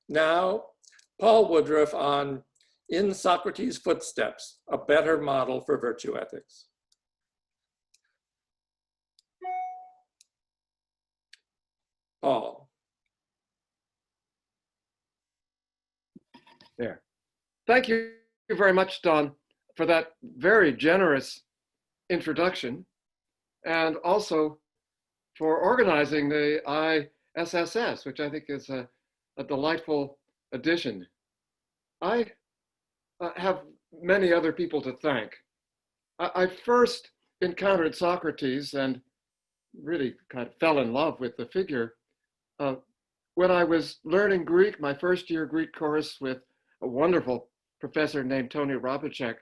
Now, Paul Woodruff on In Socrates' Footsteps, a Better Model for Virtue Ethics. Paul. There. Thank you very much, Don, for that very generous introduction, and also for organizing the ISSS, which I think is a delightful addition. I have many other people to thank. I first encountered Socrates and really kind of fell in love with the figure when I was learning Greek, my first year Greek course with a wonderful professor named Tony Robacek.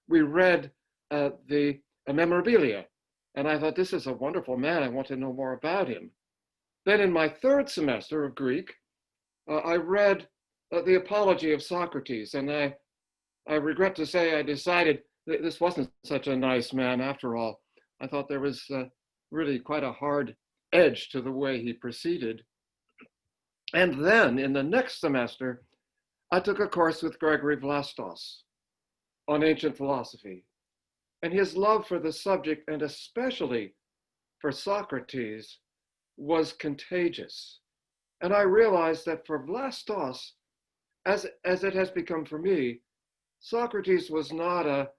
We read the Memorabilia, and I thought, this is a wonderful man. I want to know more about him. Then in my third semester of Greek, I read the Apology of Socrates, and I regret to say I decided that this wasn't such a nice man after all. I thought there was really quite a hard edge to the way he proceeded. And then in the next semester, I took a course with Gregory Vlastos on ancient philosophy. And his love for the subject, and especially for Socrates, was contagious. And I realized that for Vlastos, as it has become for me, Socrates was not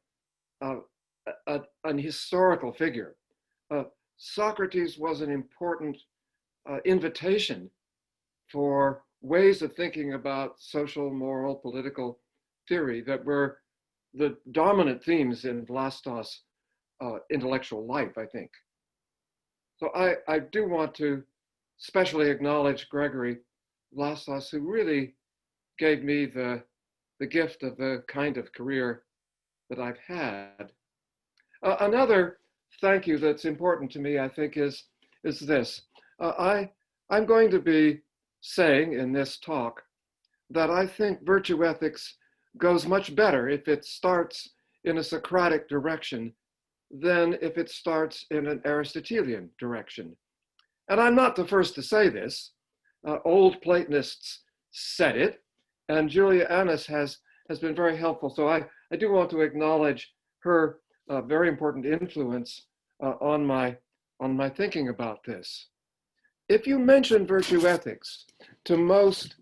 an historical figure. Socrates was an important invitation for ways of thinking about social, moral, political theory that were the dominant themes in Vlastos' intellectual life, I think. So I do want to specially acknowledge Gregory Vlastos, who really gave me the gift of the kind of career that I've had. Another thank you that's important to me, I think, is this. I'm going to be saying in this talk that I think virtue ethics goes much better if it starts in a Socratic direction than if it starts in an Aristotelian direction. And I'm not the first to say this. Old Platonists said it, and Julia Annis has been very helpful. So I do want to acknowledge her very important influence on my thinking about this. If you mention virtue ethics to most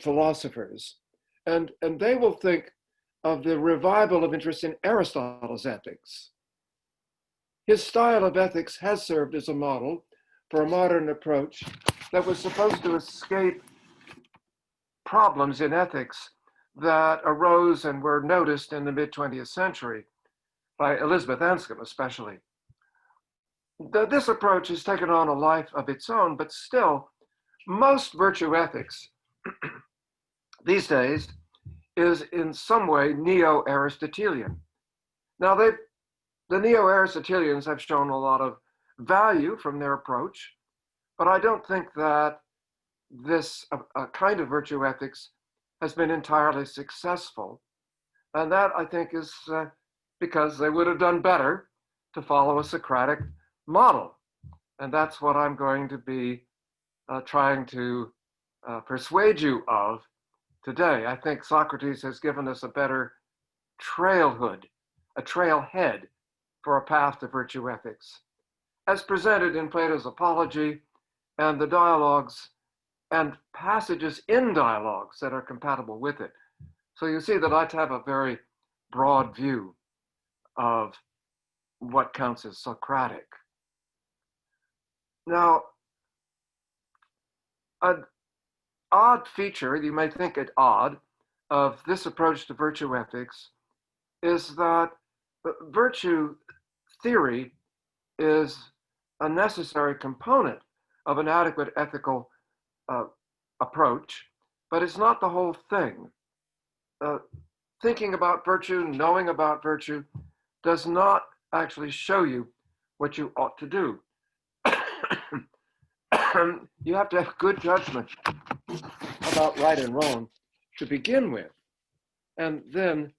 philosophers, and they will think of the revival of interest in Aristotle's ethics. His style of ethics has served as a model for a modern approach that was supposed to escape problems in ethics that arose and were noticed in the mid-20th century by Elizabeth Anscombe especially. This approach has taken on a life of its own, but still, most virtue ethics these days is in some way Neo-Aristotelian. Now, the Neo-Aristotelians have shown a lot of value from their approach, but I don't think that this kind of virtue ethics has been entirely successful. And that, I think, is because they would have done better to follow a Socratic model. And that's what I'm going to be trying to persuade you of today. I think Socrates has given us a better trailhead for a path to virtue ethics, as presented in Plato's Apology and the dialogues and passages in dialogues that are compatible with it. So you see that I have a very broad view of what counts as Socratic. Now, an odd feature, you may think it odd, of this approach to virtue ethics is that virtue theory is a necessary component of an adequate ethical approach, but it's not the whole thing. Thinking about virtue, knowing about virtue, does not actually show you what you ought to do. You have to have good judgment about right and wrong to begin with, and then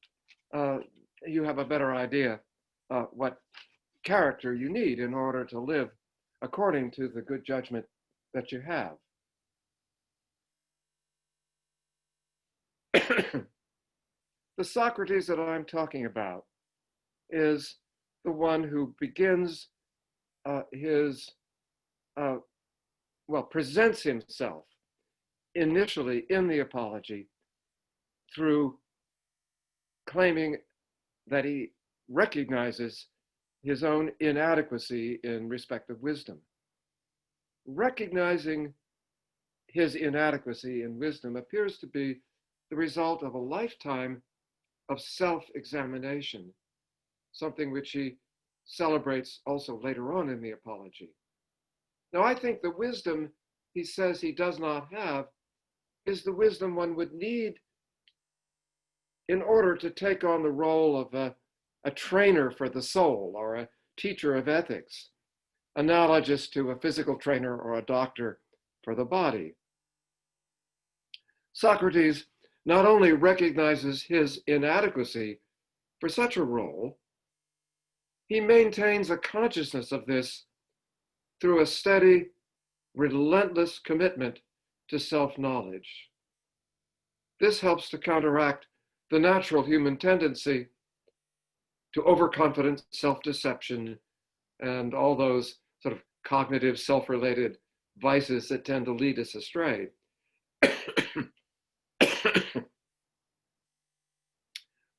you have a better idea what character you need in order to live according to the good judgment that you have. The Socrates that I'm talking about is the one who begins presents himself initially in the Apology through claiming that he recognizes his own inadequacy in respect of wisdom. Recognizing his inadequacy in wisdom appears to be the result of a lifetime of self-examination, something which he celebrates also later on in the Apology. Now, I think the wisdom he says he does not have is the wisdom one would need in order to take on the role of a trainer for the soul or a teacher of ethics, analogous to a physical trainer or a doctor for the body. Socrates not only recognizes his inadequacy for such a role, he maintains a consciousness of this through a steady, relentless commitment to self-knowledge. This helps to counteract the natural human tendency to overconfidence, self-deception, and all those sort of cognitive, self-related vices that tend to lead us astray.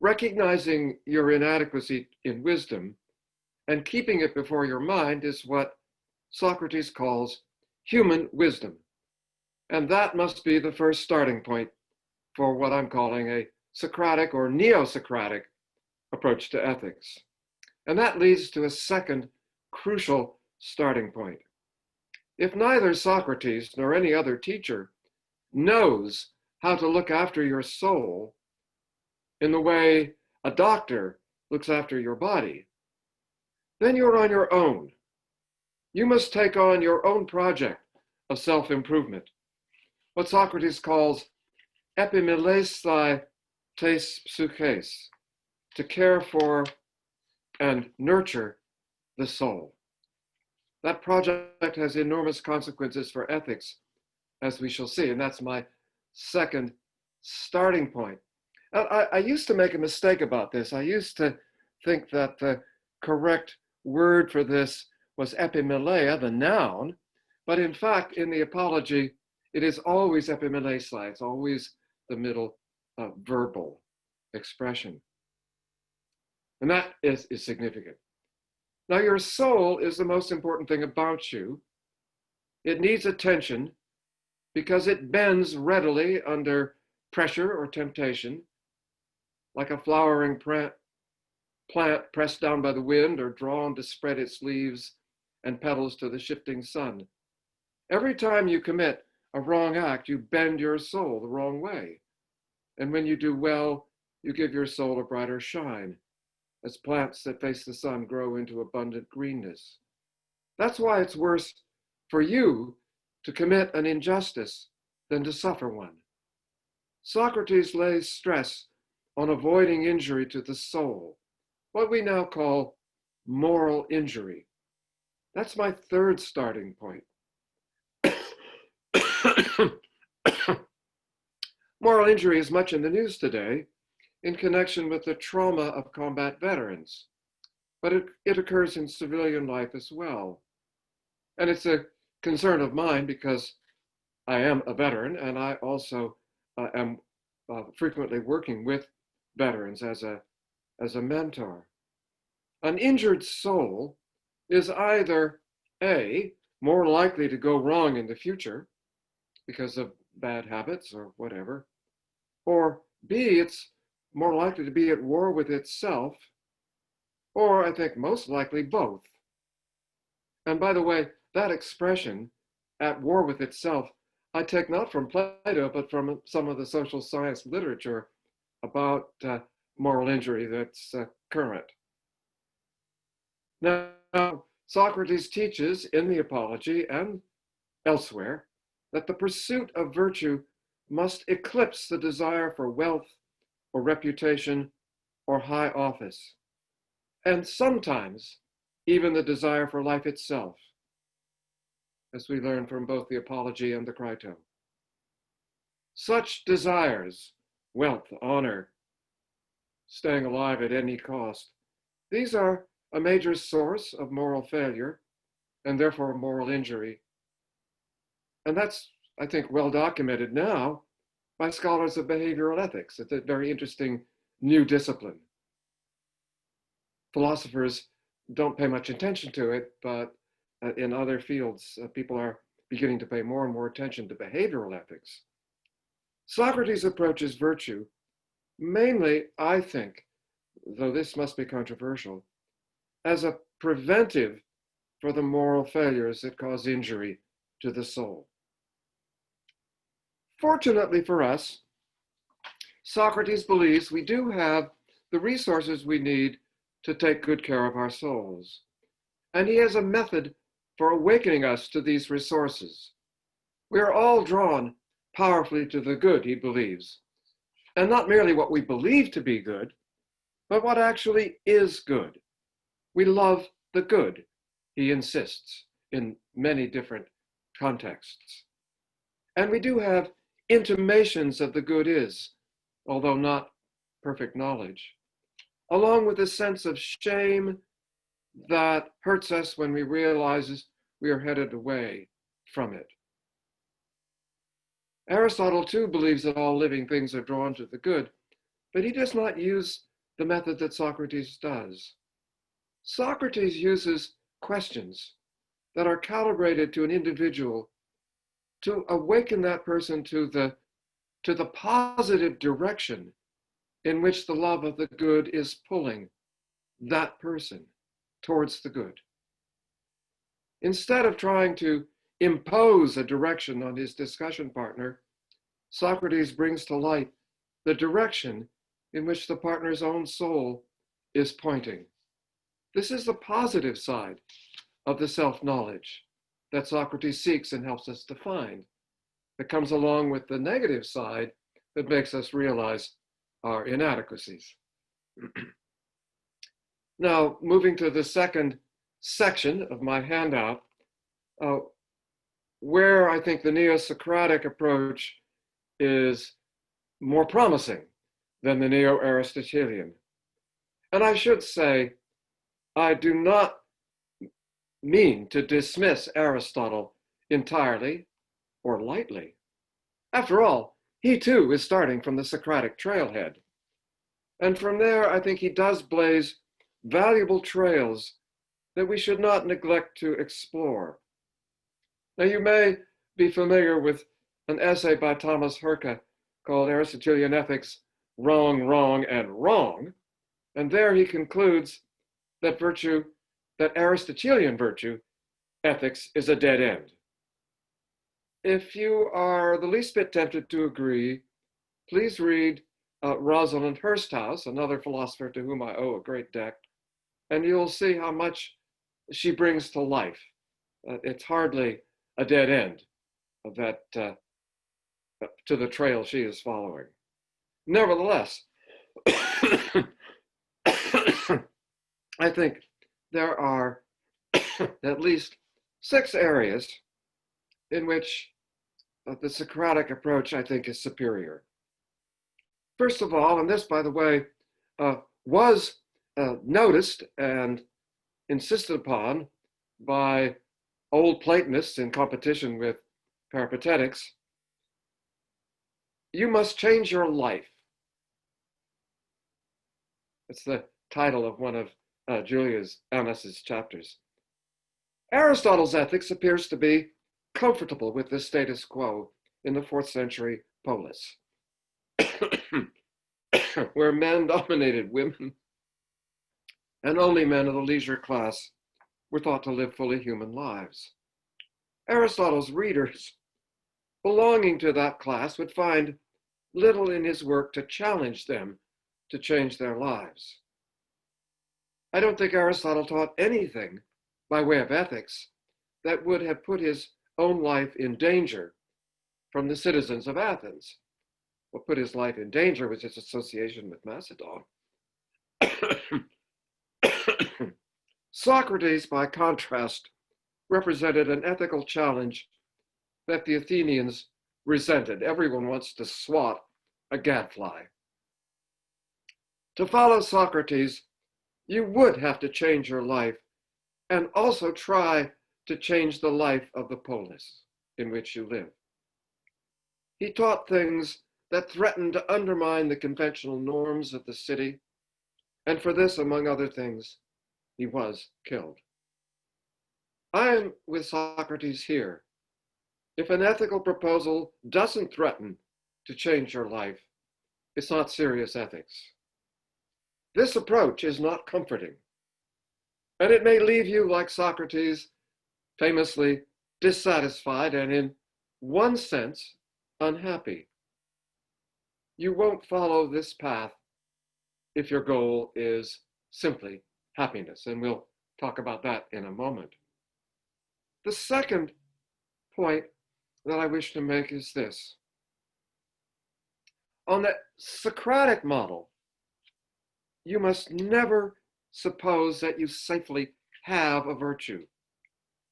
Recognizing your inadequacy in wisdom and keeping it before your mind is what Socrates calls human wisdom. And that must be the first starting point for what I'm calling a Socratic or Neo-Socratic approach to ethics. And that leads to a second crucial starting point. If neither Socrates nor any other teacher knows how to look after your soul in the way a doctor looks after your body, then you're on your own. You must take on your own project of self-improvement, what Socrates calls epimeleisthai tes psyches, to care for and nurture the soul. That project has enormous consequences for ethics, as we shall see, and that's my second starting point. I used to make a mistake about this. I used to think that the correct word for this was epimeleia, the noun, but in fact, in the Apology, it is always epimeleisthai. It's always the middle verbal expression. And that is significant. Now, your soul is the most important thing about you. It needs attention because it bends readily under pressure or temptation, like a flowering plant pressed down by the wind or drawn to spread its leaves and petals to the shifting sun. Every time you commit a wrong act, you bend your soul the wrong way. And when you do well, you give your soul a brighter shine, as plants that face the sun grow into abundant greenness. That's why it's worse for you to commit an injustice than to suffer one. Socrates lays stress on avoiding injury to the soul, what we now call moral injury. That's my third starting point. Moral injury is much in the news today in connection with the trauma of combat veterans, but it occurs in civilian life as well. And it's a concern of mine because I am a veteran and I also am frequently working with veterans as a mentor. An injured soul is either A, more likely to go wrong in the future because of bad habits or whatever, or B, it's more likely to be at war with itself, or I think most likely both. And by the way, that expression, at war with itself, I take not from Plato, but from some of the social science literature about moral injury that's current. Now, Socrates teaches in the Apology and elsewhere that the pursuit of virtue must eclipse the desire for wealth or reputation or high office, and sometimes even the desire for life itself, as we learn from both the Apology and the Crito. Such desires, wealth, honor, staying alive at any cost. These are a major source of moral failure and therefore moral injury. And that's, I think, well documented now by scholars of behavioral ethics. It's a very interesting new discipline. Philosophers don't pay much attention to it, but in other fields, people are beginning to pay more and more attention to behavioral ethics. Socrates approaches virtue mainly, I think, though this must be controversial, as a preventive for the moral failures that cause injury to the soul. Fortunately for us, Socrates believes we do have the resources we need to take good care of our souls. And he has a method for awakening us to these resources. We are all drawn powerfully to the good, he believes, and not merely what we believe to be good, but what actually is good. We love the good, he insists, in many different contexts. And we do have intimations of the good is, although not perfect knowledge, along with a sense of shame that hurts us when we realize we are headed away from it. Aristotle too believes that all living things are drawn to the good, but he does not use the method that Socrates does. Socrates uses questions that are calibrated to an individual to awaken that person to the positive direction in which the love of the good is pulling that person towards the good. Instead of trying to impose a direction on his discussion partner, Socrates brings to light the direction in which the partner's own soul is pointing. This is the positive side of the self-knowledge that Socrates seeks and helps us to find. It comes along with the negative side that makes us realize our inadequacies. Now, moving to the second section of my handout, where I think the Neo-Socratic approach is more promising than the Neo-Aristotelian. And I should say, I do not mean to dismiss Aristotle entirely or lightly. After all, he too is starting from the Socratic trailhead. And from there, I think he does blaze valuable trails that we should not neglect to explore. Now, you may be familiar with an essay by Thomas Herke called Aristotelian Ethics, Wrong, Wrong, and Wrong. And there he concludes that Aristotelian virtue ethics is a dead end. If you are the least bit tempted to agree, please read Rosalind Hursthouse, another philosopher to whom I owe a great debt, and you'll see how much she brings to life. It's hardly a dead end to the trail she is following. Nevertheless, I think there are at least 6 areas in which the Socratic approach, I think, is superior. First of all, and this, by the way, was noticed and insisted upon by old Platonists in competition with Peripatetics, you must change your life. It's the title of one of Julius Anna's chapters. Aristotle's ethics appears to be comfortable with the status quo in the 4th century polis, where men dominated women, and only men of the leisure class were thought to live fully human lives. Aristotle's readers belonging to that class would find little in his work to challenge them to change their lives. I don't think Aristotle taught anything by way of ethics that would have put his own life in danger from the citizens of Athens. What put his life in danger was his association with Macedon. Socrates, by contrast, represented an ethical challenge that the Athenians resented. Everyone wants to swat a gadfly. To follow Socrates, you would have to change your life and also try to change the life of the polis in which you live. He taught things that threatened to undermine the conventional norms of the city, and for this, among other things, he was killed. I am with Socrates here. If an ethical proposal doesn't threaten to change your life, it's not serious ethics. This approach is not comforting, and it may leave you, like Socrates, famously dissatisfied and, in one sense, unhappy. You won't follow this path if your goal is simply happiness, and we'll talk about that in a moment. The second point that I wish to make is this. On the Socratic model, you must never suppose that you safely have a virtue.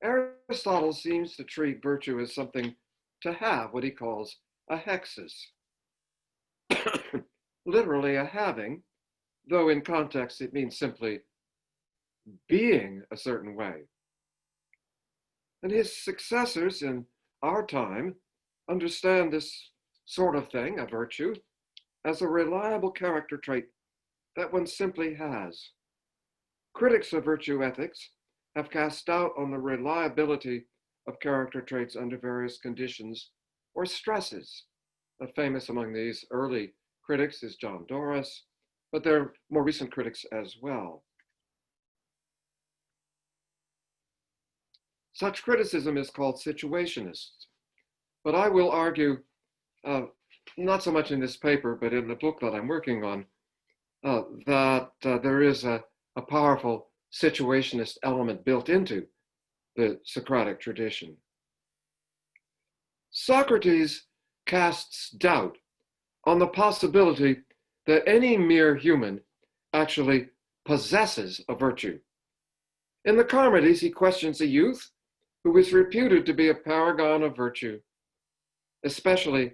Aristotle seems to treat virtue as something to have, what he calls a hexis. Literally a having, though in context it means simply being a certain way. And his successors in our time understand this sort of thing, a virtue, as a reliable character trait that one simply has. Critics of virtue ethics have cast doubt on the reliability of character traits under various conditions or stresses. Famous among these early critics is John Doris, but there are more recent critics as well. Such criticism is called situationist, but I will argue, not so much in this paper, but in the book that I'm working on, that there is a powerful situationist element built into the Socratic tradition. Socrates casts doubt on the possibility that any mere human actually possesses a virtue. In the Charmides, he questions a youth who is reputed to be a paragon of virtue, specifically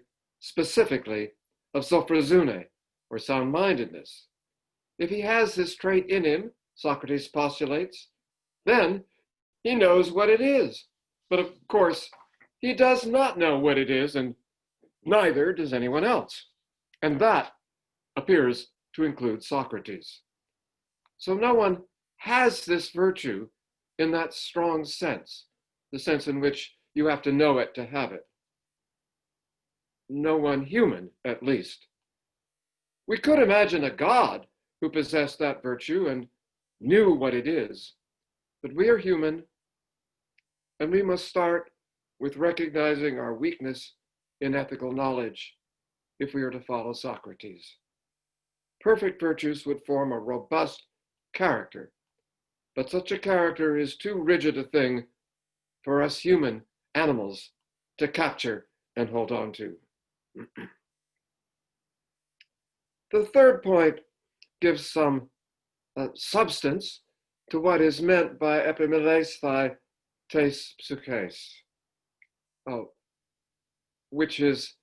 of sophrosyne, or sound-mindedness. If he has this trait in him, Socrates postulates, then he knows what it is. But of course, he does not know what it is, and neither does anyone else. And that appears to include Socrates. So no one has this virtue in that strong sense, the sense in which you have to know it to have it. No one human, at least. We could imagine a god who possessed that virtue and knew what it is, but we are human, and we must start with recognizing our weakness in ethical knowledge if we are to follow Socrates. Perfect virtues would form a robust character, but such a character is too rigid a thing for us human animals to capture and hold on to. The third point gives some substance to what is meant by epimeleisthai tes psyches, which is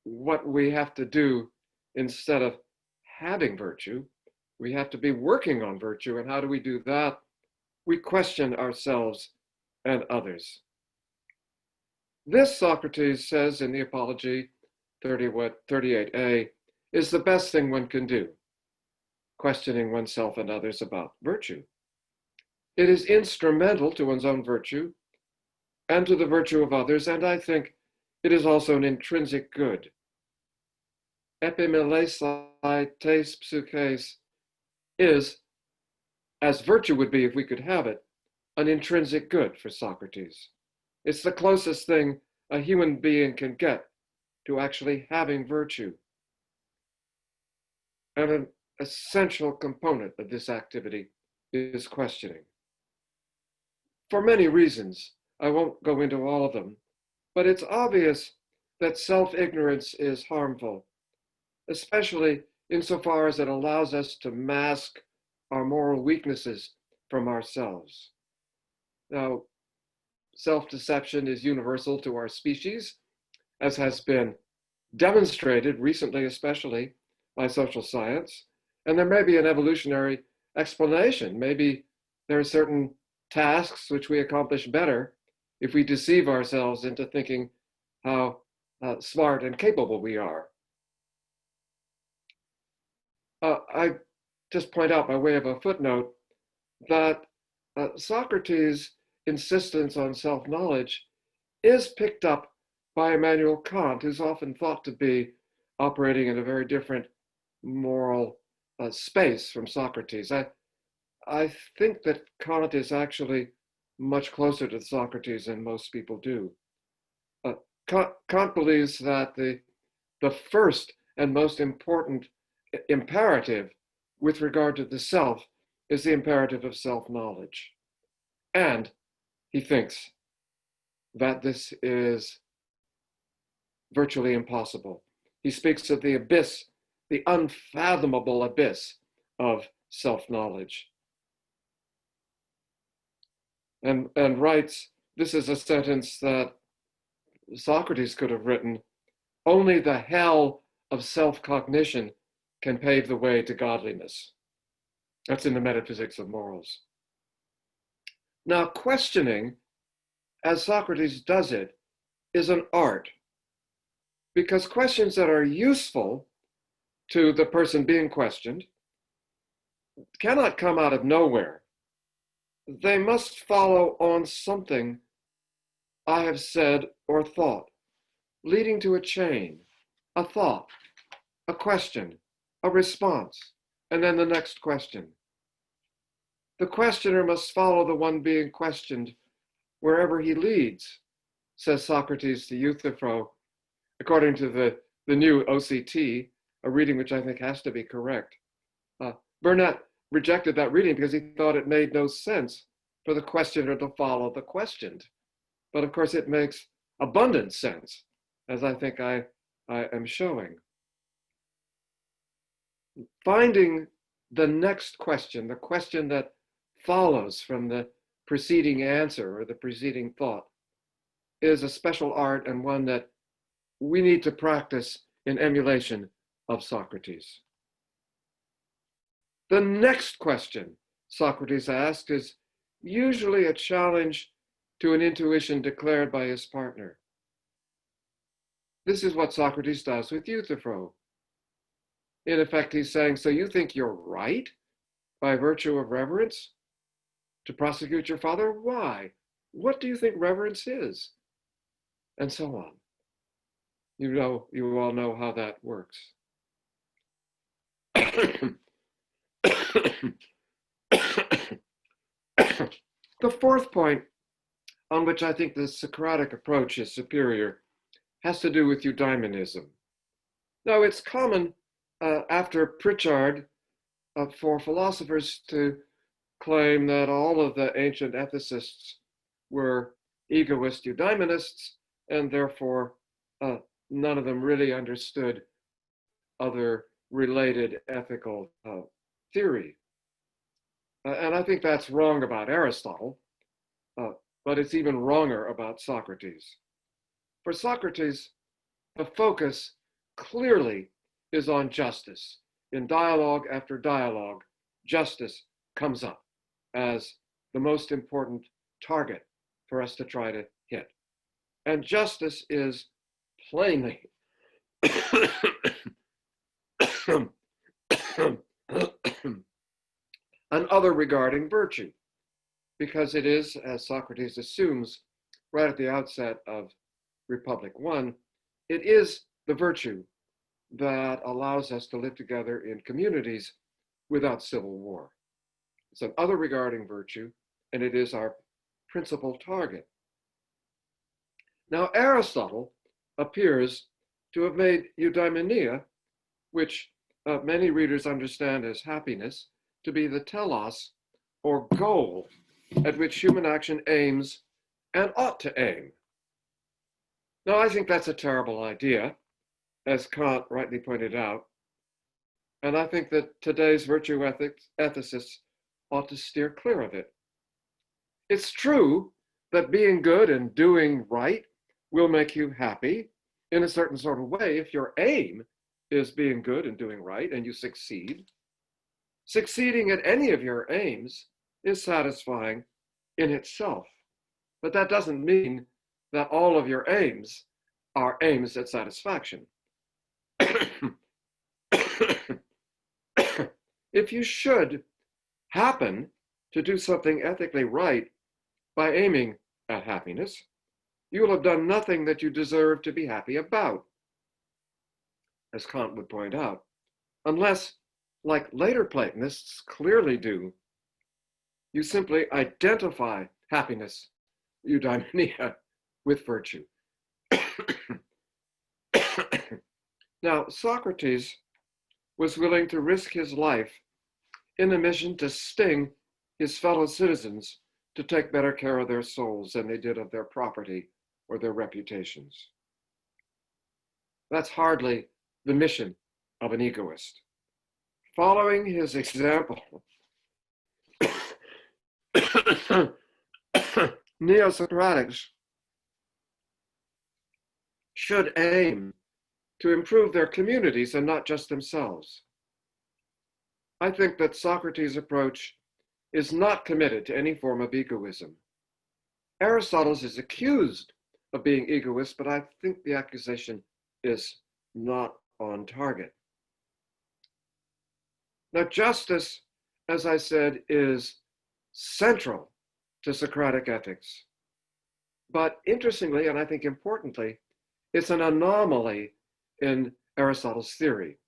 what we have to do instead of having virtue. We have to be working on virtue. And how do we do that? We question ourselves and others. This, Socrates says in the Apology 38a, is the best thing one can do, questioning oneself and others about virtue. It is instrumental to one's own virtue and to the virtue of others, and I think it is also an intrinsic good. Epimeleisthai tes psyches is, as virtue would be if we could have it, an intrinsic good for Socrates. It's the closest thing a human being can get to actually having virtue. And an essential component of this activity is questioning. For many reasons, I won't go into all of them, but it's obvious that self-ignorance is harmful, especially insofar as it allows us to mask our moral weaknesses from ourselves. Now, self-deception is universal to our species, as has been demonstrated recently, especially by social science, And there may be an evolutionary explanation. Maybe there are certain tasks which we accomplish better if we deceive ourselves into thinking how smart and capable we are. I just point out by way of a footnote that Socrates' insistence on self-knowledge is picked up by Immanuel Kant, who's often thought to be operating in a very different moral space from Socrates. I think that Kant is actually much closer to Socrates than most people do. Kant believes that the first and most important imperative with regard to the self is the imperative of self-knowledge. And he thinks that this is virtually impossible. He speaks of the abyss, the unfathomable abyss of self-knowledge. And writes, this is a sentence that Socrates could have written, only the hell of self-cognition can pave the way to godliness. That's in the Metaphysics of Morals. Now, questioning, as Socrates does it, is an art, because questions that are useful to the person being questioned cannot come out of nowhere. They must follow on something I have said or thought, leading to a chain, a thought, a question, a response, and then the next question. The questioner must follow the one being questioned wherever he leads, says Socrates to Euthyphro, according to the new OCT, a reading which I think has to be correct. Burnett rejected that reading because he thought it made no sense for the questioner to follow the questioned. But of course it makes abundant sense, as I think I am showing. Finding the next question, the question that follows from the preceding answer or the preceding thought, is a special art and one that we need to practice in emulation of Socrates. The next question Socrates asked is usually a challenge to an intuition declared by his partner. This is what Socrates does with Euthyphro. In effect, he's saying, so you think you're right by virtue of reverence to prosecute your father? Why? What do you think reverence is? And so on. You all know how that works. The fourth point on which I think the Socratic approach is superior has to do with eudaimonism. Now, it's common after Pritchard for philosophers to claim that all of the ancient ethicists were egoist eudaimonists, and therefore none of them really understood other related ethical theory. And I think that's wrong about Aristotle, but it's even wronger about Socrates. For Socrates, the focus clearly is on justice. In dialogue after dialogue, justice comes up as the most important target for us to try to hit. And justice is plainly an other regarding virtue, because it is, as Socrates assumes right at the outset of Republic I, it is the virtue that allows us to live together in communities without civil war. It's an other regarding virtue, and it is our principal target. Now, Aristotle appears to have made eudaimonia, which many readers understand as happiness, to be the telos, or goal, at which human action aims and ought to aim. Now, I think that's a terrible idea, as Kant rightly pointed out, and I think that today's virtue ethicists ought to steer clear of it. It's true that being good and doing right will make you happy in a certain sort of way if your aim is being good and doing right and you succeed. Succeeding at any of your aims is satisfying in itself, but that doesn't mean that all of your aims are aims at satisfaction. If you should happen to do something ethically right by aiming at happiness, you will have done nothing that you deserve to be happy about, as Kant would point out, unless, like later Platonists clearly do, you simply identify happiness, eudaimonia, with virtue. Now, Socrates was willing to risk his life in a mission to sting his fellow citizens to take better care of their souls than they did of their property or their reputations. That's hardly the mission of an egoist. Following his example, Neo-Socratics should aim to improve their communities and not just themselves. I think that Socrates' approach is not committed to any form of egoism. Aristotle is accused of being egoist, but I think the accusation is not on target. Now, justice, as I said, is central to Socratic ethics. But interestingly, and I think importantly, it's an anomaly in Aristotle's theory.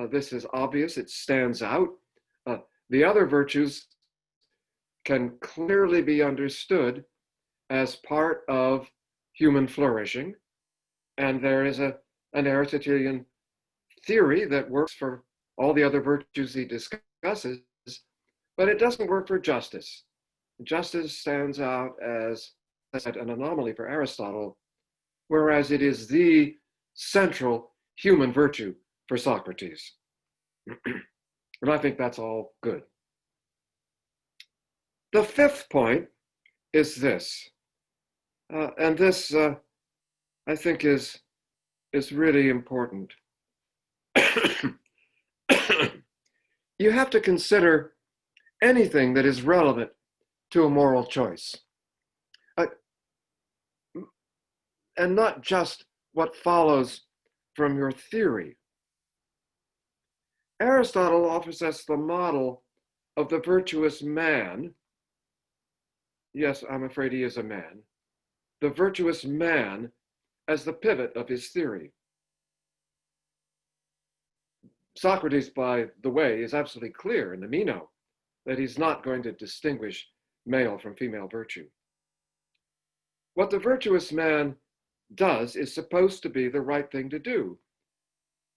This is obvious, it stands out. The other virtues can clearly be understood as part of human flourishing. And there is an Aristotelian theory that works for all the other virtues he discusses, but it doesn't work for justice. Justice stands out as an anomaly for Aristotle, whereas it is the central human virtue for Socrates. And I think that's all good. The fifth point is this, and this I think is really important. You have to consider anything that is relevant to a moral choice, and not just what follows from your theory. Aristotle offers us the model of the virtuous man. Yes, I'm afraid he is a man. The virtuous man as the pivot of his theory. Socrates, by the way, is absolutely clear in the Meno that he's not going to distinguish male from female virtue. What the virtuous man does is supposed to be the right thing to do,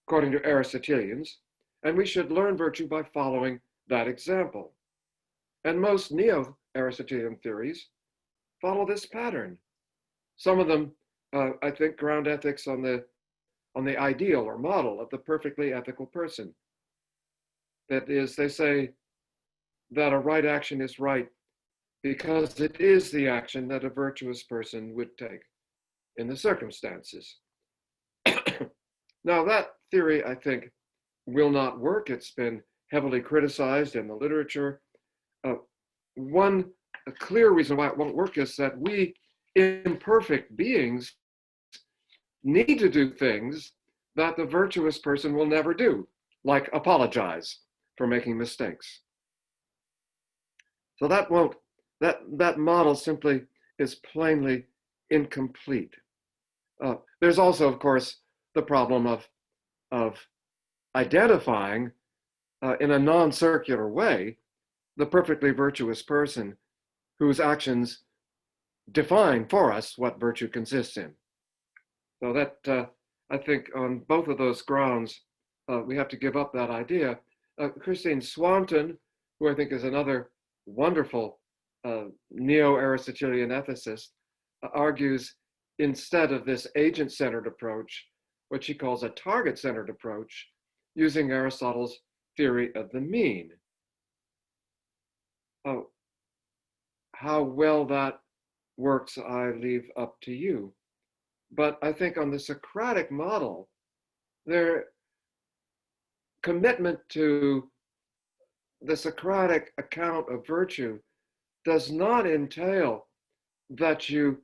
according to Aristotelians, and we should learn virtue by following that example. And most Neo-Aristotelian theories follow this pattern. Some of them, I think, ground ethics on the ideal or model of the perfectly ethical person. That is, they say that a right action is right because it is the action that a virtuous person would take in the circumstances. Now, that theory, I think, will not work. It's been heavily criticized in the literature. One clear reason why it won't work is that we imperfect beings need to do things that the virtuous person will never do, like apologize for making mistakes. So that model simply is plainly incomplete. There's also, of course, the problem of identifying in a non-circular way the perfectly virtuous person whose actions define for us what virtue consists in. So that, I think on both of those grounds, we have to give up that idea. Christine Swanton, who I think is another wonderful neo-Aristotelian ethicist, argues instead of this agent-centered approach, what she calls a target-centered approach, using Aristotle's theory of the mean. Oh, how well that works, I leave up to you. But I think on the Socratic model, their commitment to the Socratic account of virtue does not entail that you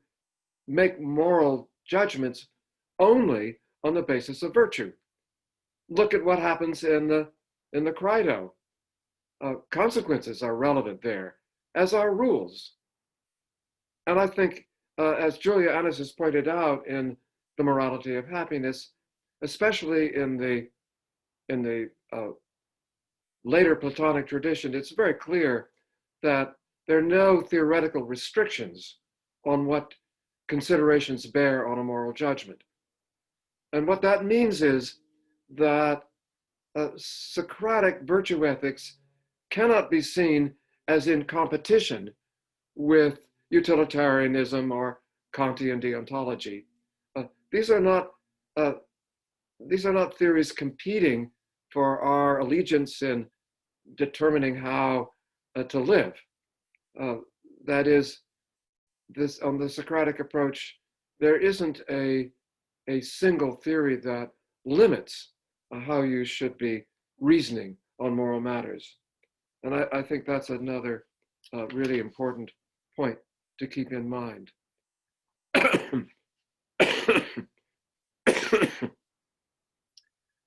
make moral judgments only on the basis of virtue. Look at what happens in the Crito. Consequences are relevant there, as are rules. And I think, as Julia Annis has pointed out in The Morality of Happiness, especially in the later Platonic tradition, it's very clear that there are no theoretical restrictions on what considerations bear on a moral judgment. And what that means is that Socratic virtue ethics cannot be seen as in competition with utilitarianism or Kantian deontology. These are not theories competing for our allegiance in determining how to live. That is, on the Socratic approach, there isn't a single theory that limits how you should be reasoning on moral matters. And I think that's another really important point to keep in mind.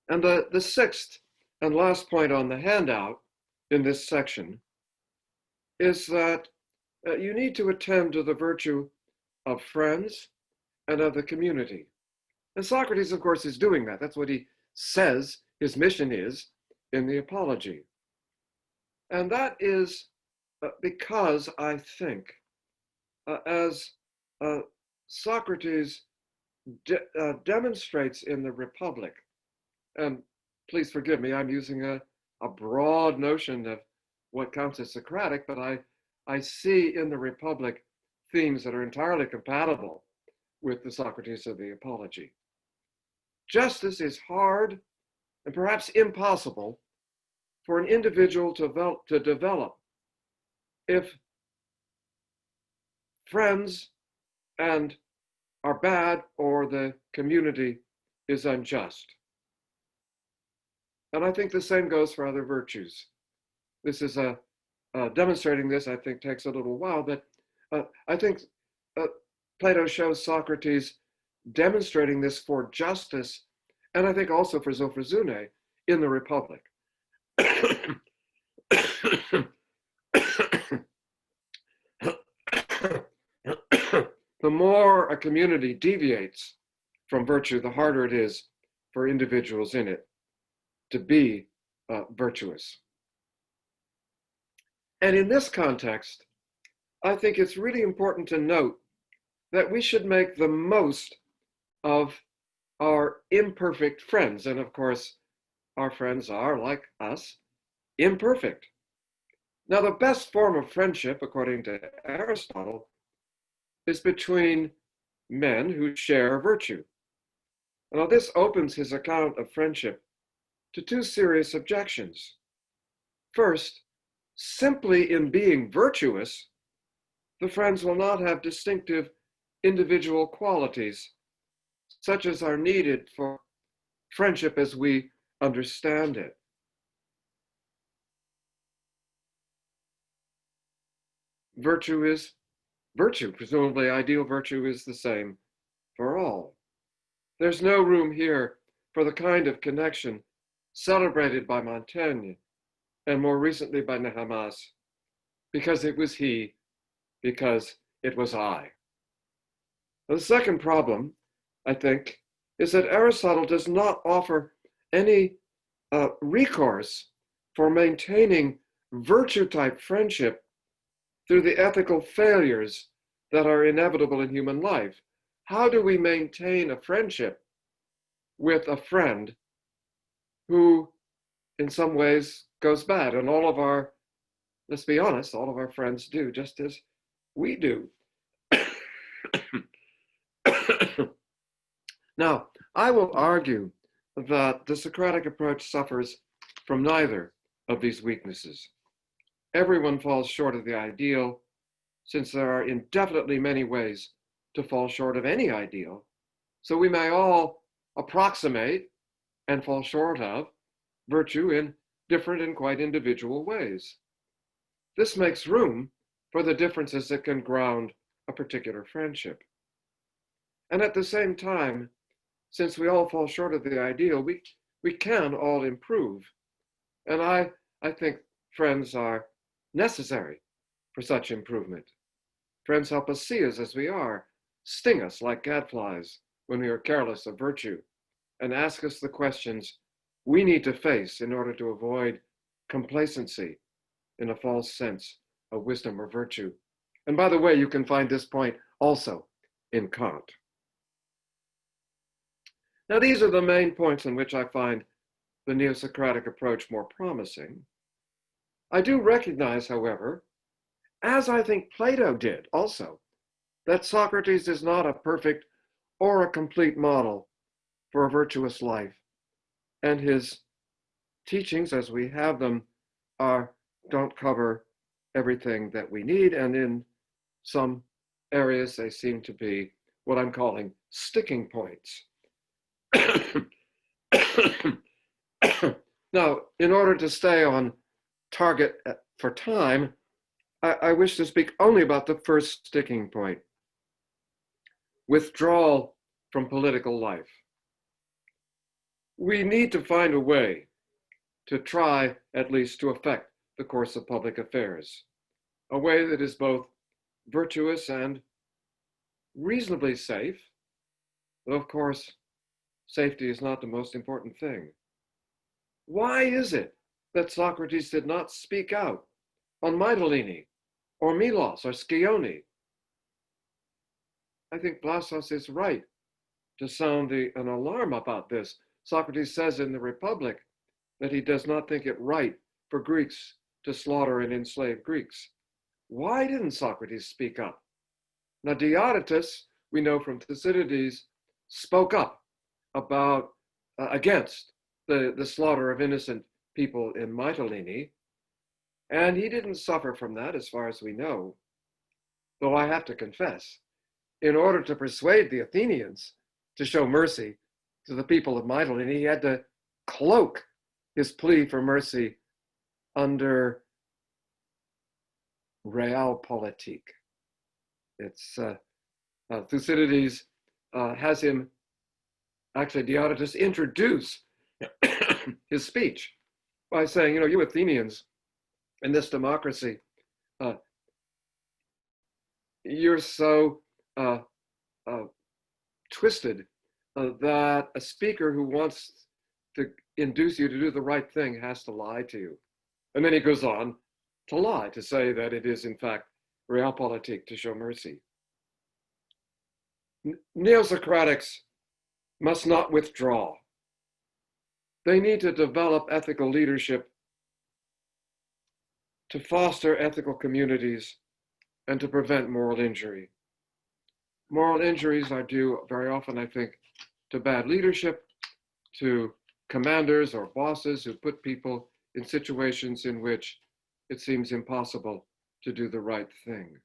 And the sixth and last point on the handout in this section is that you need to attend to the virtue of friends and of the community. And Socrates, of course, is doing that. That's what he says his mission is in the Apology. And that is because I think, as Socrates demonstrates in the Republic, and please forgive me, I'm using a broad notion of what counts as Socratic, but I see in the Republic themes that are entirely compatible with the Socrates of the Apology. Justice is hard and perhaps impossible for an individual to develop if friends and are bad or the community is unjust. And I think the same goes for other virtues. This is demonstrating this, I think, takes a little while, but I think Plato shows Socrates demonstrating this for justice, and I think also for Zophrazune in the Republic. The more a community deviates from virtue, the harder it is for individuals in it to be virtuous. And in this context, I think it's really important to note that we should make the most of our imperfect friends. And of course, our friends are, like us, imperfect. Now, the best form of friendship, according to Aristotle, is between men who share virtue. Now, this opens his account of friendship to two serious objections. First, simply in being virtuous, the friends will not have distinctive individual qualities, such as are needed for friendship as we understand it. Virtue is virtue. Presumably, ideal virtue is the same for all. There's no room here for the kind of connection celebrated by Montaigne and more recently by Nehamas, because it was he, because it was I. The second problem, I think, is that Aristotle does not offer any recourse for maintaining virtue-type friendship through the ethical failures that are inevitable in human life. How do we maintain a friendship with a friend who in some ways goes bad? And all of our, let's be honest, all of our friends do, just as we do. Now, I will argue that the Socratic approach suffers from neither of these weaknesses. Everyone falls short of the ideal, since there are indefinitely many ways to fall short of any ideal. So we may all approximate and fall short of virtue in different in quite individual ways. This makes room for the differences that can ground a particular friendship. And at the same time, since we all fall short of the ideal, we can all improve. And I think friends are necessary for such improvement. Friends help us see us as we are, sting us like gadflies when we are careless of virtue, and ask us the questions we need to face in order to avoid complacency in a false sense of wisdom or virtue. And by the way, you can find this point also in Kant. Now, these are the main points in which I find the Neo-Socratic approach more promising. I do recognize, however, as I think Plato did also, that Socrates is not a perfect or a complete model for a virtuous life, and his teachings as we have them don't cover everything that we need, and in some areas they seem to be what I'm calling sticking points. Now, in order to stay on target for time, I wish to speak only about the first sticking point: withdrawal from political life. We need to find a way to try, at least, to affect the course of public affairs, a way that is both virtuous and reasonably safe, though of course, safety is not the most important thing. Why is it that Socrates did not speak out on Mytilene or Milos or Scione? I think Blasos is right to sound an alarm about this. Socrates says in the Republic that he does not think it right for Greeks to slaughter and enslave Greeks. Why didn't Socrates speak up? Now, Diodotus, we know from Thucydides, spoke up about against the slaughter of innocent people in Mytilene, and he didn't suffer from that as far as we know. Though I have to confess, in order to persuade the Athenians to show mercy to the people of Mytilene, he had to cloak his plea for mercy under realpolitik. It's Thucydides has him, actually Diodotus, introduce his speech by saying, you Athenians in this democracy, you're so twisted that a speaker who wants to induce you to do the right thing has to lie to you. And then he goes on to lie, to say that it is in fact realpolitik to show mercy. Neo-Socratics must not withdraw. They need to develop ethical leadership to foster ethical communities and to prevent moral injury. Moral injuries are due very often, I think, to bad leadership, to commanders or bosses who put people in situations in which it seems impossible to do the right thing.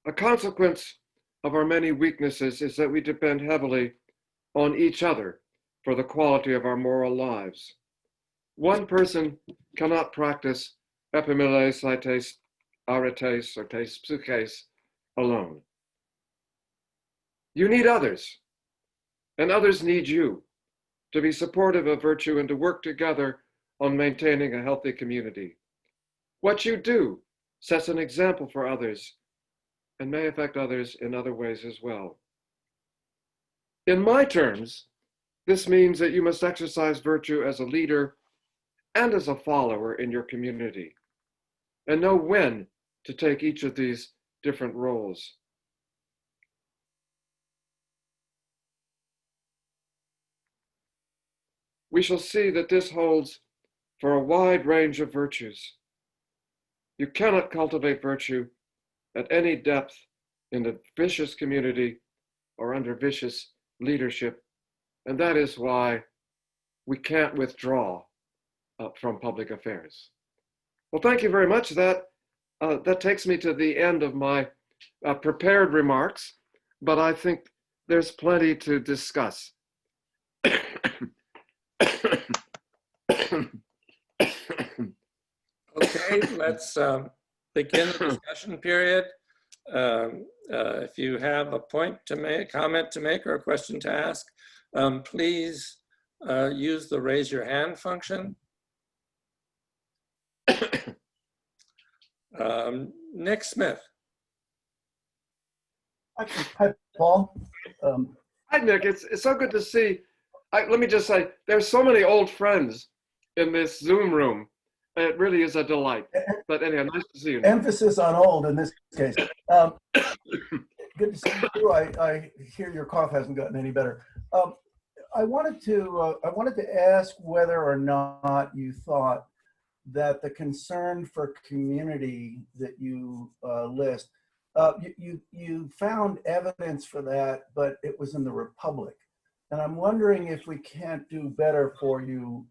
A consequence of our many weaknesses is that we depend heavily on each other for the quality of our moral lives. One person cannot practice epimeleis, laites, aretes, or tes psyches alone. You need others, and others need you to be supportive of virtue and to work together on maintaining a healthy community. What you do sets an example for others and may affect others in other ways as well. In my terms, this means that you must exercise virtue as a leader and as a follower in your community, and know when to take each of these different roles. We shall see that this holds for a wide range of virtues. You cannot cultivate virtue at any depth in a vicious community or under vicious leadership, and that is why we can't withdraw from public affairs. Well, thank you very much. That takes me to the end of my prepared remarks, but I think there's plenty to discuss Okay, let's begin the discussion period. If you have a point to make, comment to make, or a question to ask, please use the raise your hand function. Nick Smith. Hi, Paul. Hi, Nick. It's so good to see. Let me just say, there's so many old friends in this Zoom room. It really is a delight. But anyhow, nice to see you, Nick. Emphasis on old in this case. Good to see you. I hear your cough hasn't gotten any better. I wanted to ask whether or not you thought that the concern for community that you list, you found evidence for that, but it was in the Republic. And I'm wondering if we can't do better for you.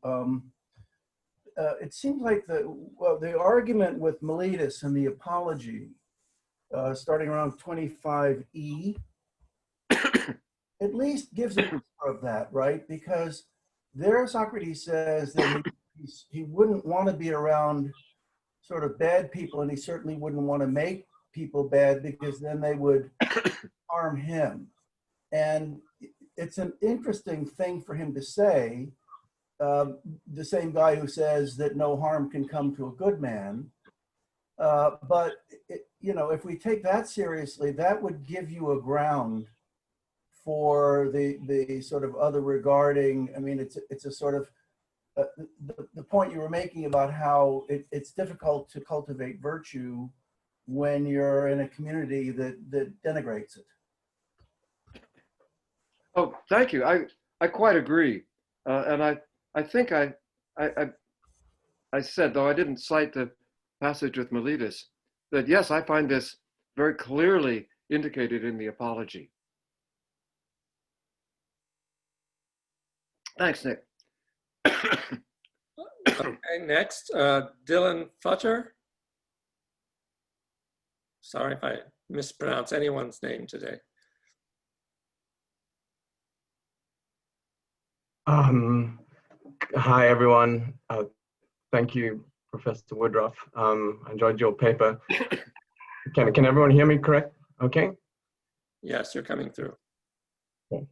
It seems like the argument with Miletus and the Apology, starting around 25E, at least gives a picture of that, right? Because there Socrates says that he wouldn't want to be around sort of bad people, and he certainly wouldn't want to make people bad because then they would harm him. And it's an interesting thing for him to say, the same guy who says that no harm can come to a good man. But you know, if we take that seriously, that would give you a ground for the sort of other regarding. I mean, it's a sort of the point you were making about how it's difficult to cultivate virtue when you're in a community that denigrates it. Oh, thank you. I quite agree. And I think I said, though I didn't cite the passage with Miletus, that yes, I find this very clearly indicated in the Apology. Thanks, Nick. Okay, next, Dylan Flutter. Sorry if I mispronounce anyone's name today. Hi, everyone. Thank you, Professor Woodruff. I enjoyed your paper. Can everyone hear me correct? Okay. Yes, you're coming through. Okay.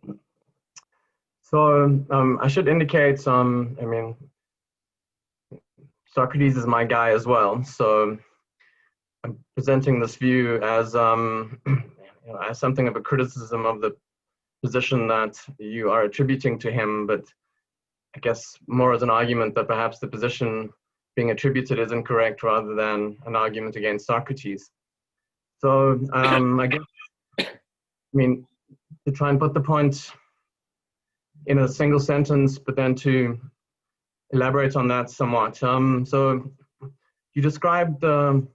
So I should indicate, I mean, Socrates is my guy as well. So I'm presenting this view as, as something of a criticism of the position that you are attributing to him, but I guess more as an argument that perhaps the position being attributed is incorrect rather than an argument against Socrates. So I guess, I mean, to try and put the point in a single sentence, but then to elaborate on that somewhat. So you described the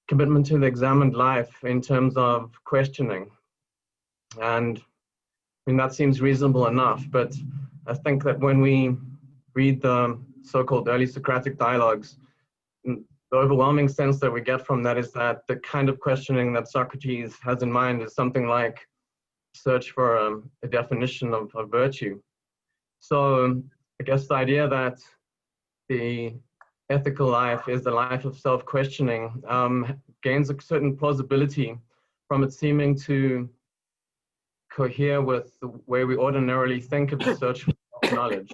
commitment to the examined life in terms of questioning. And I mean, that seems reasonable enough, but I think that when we read the so-called early Socratic dialogues, the overwhelming sense that we get from that is that the kind of questioning that Socrates has in mind is something like search for a definition of virtue. So I guess the idea that the ethical life is the life of self-questioning gains a certain plausibility from it seeming to cohere with the way we ordinarily think of the search for knowledge.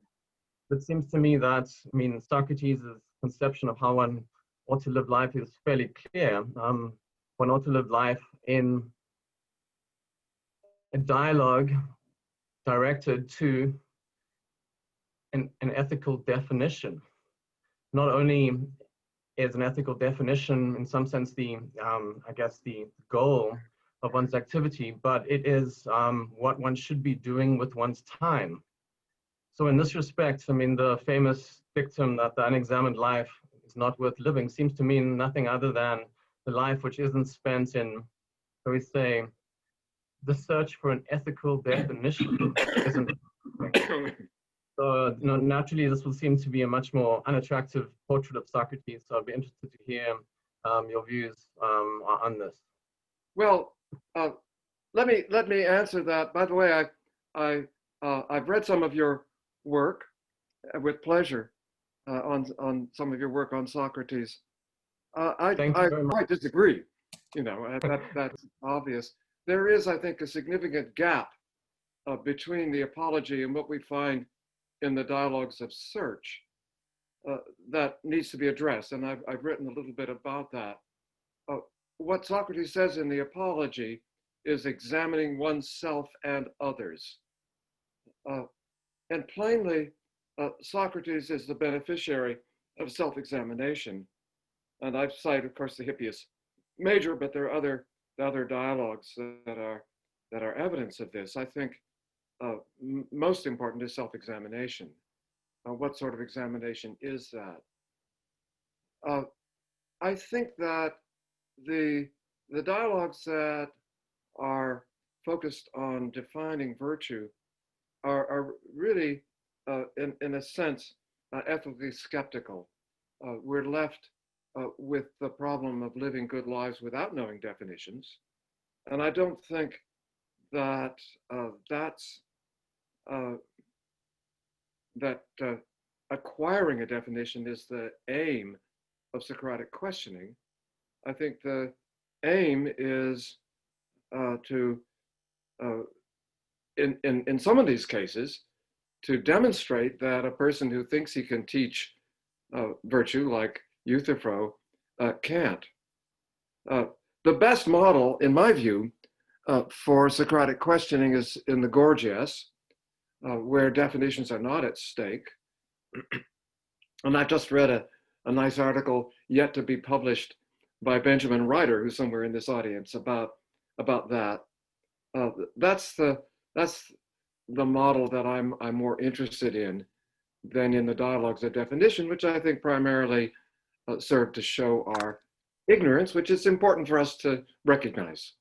It seems to me that, I mean, Socrates' conception of how one ought to live life is fairly clear. One ought to live life in a dialogue directed to an ethical definition. Not only is an ethical definition, in some sense, the I guess the goal of one's activity, but it is what one should be doing with one's time. So in this respect, I mean, the famous dictum that the unexamined life is not worth living seems to mean nothing other than the life which isn't spent in, so we say, the search for an ethical definition isn't. So, you know, naturally, this will seem to be a much more unattractive portrait of Socrates. So I'd be interested to hear your views on this. Well, let me answer that. By the way, I've read some of your work with pleasure on some of your work on Socrates. Thank you I very much. quite disagree. You know, that's obvious. There is, I think, a significant gap between the Apology and what we find in the dialogues of search that needs to be addressed. And I've written a little bit about that. What Socrates says in the Apology is examining oneself and others. And plainly, Socrates is the beneficiary of self-examination. And I've cited, of course, the Hippias Major, but there are other dialogues that are evidence of this. I think most important is self-examination. What sort of examination is that? I think that the dialogues that are focused on defining virtue are really, in a sense, ethically skeptical. We're left with the problem of living good lives without knowing definitions. And I don't think that acquiring a definition is the aim of Socratic questioning. I think the aim is in some of these cases, to demonstrate that a person who thinks he can teach virtue, like Euthyphro, can't. The best model, in my view, for Socratic questioning is in the Gorgias, where definitions are not at stake. And I've just read a nice article yet to be published by Benjamin Ryder, who's somewhere in this audience, about that. That's the model that I'm more interested in than in the dialogues of definition, which I think primarily serve to show our ignorance, which is important for us to recognize.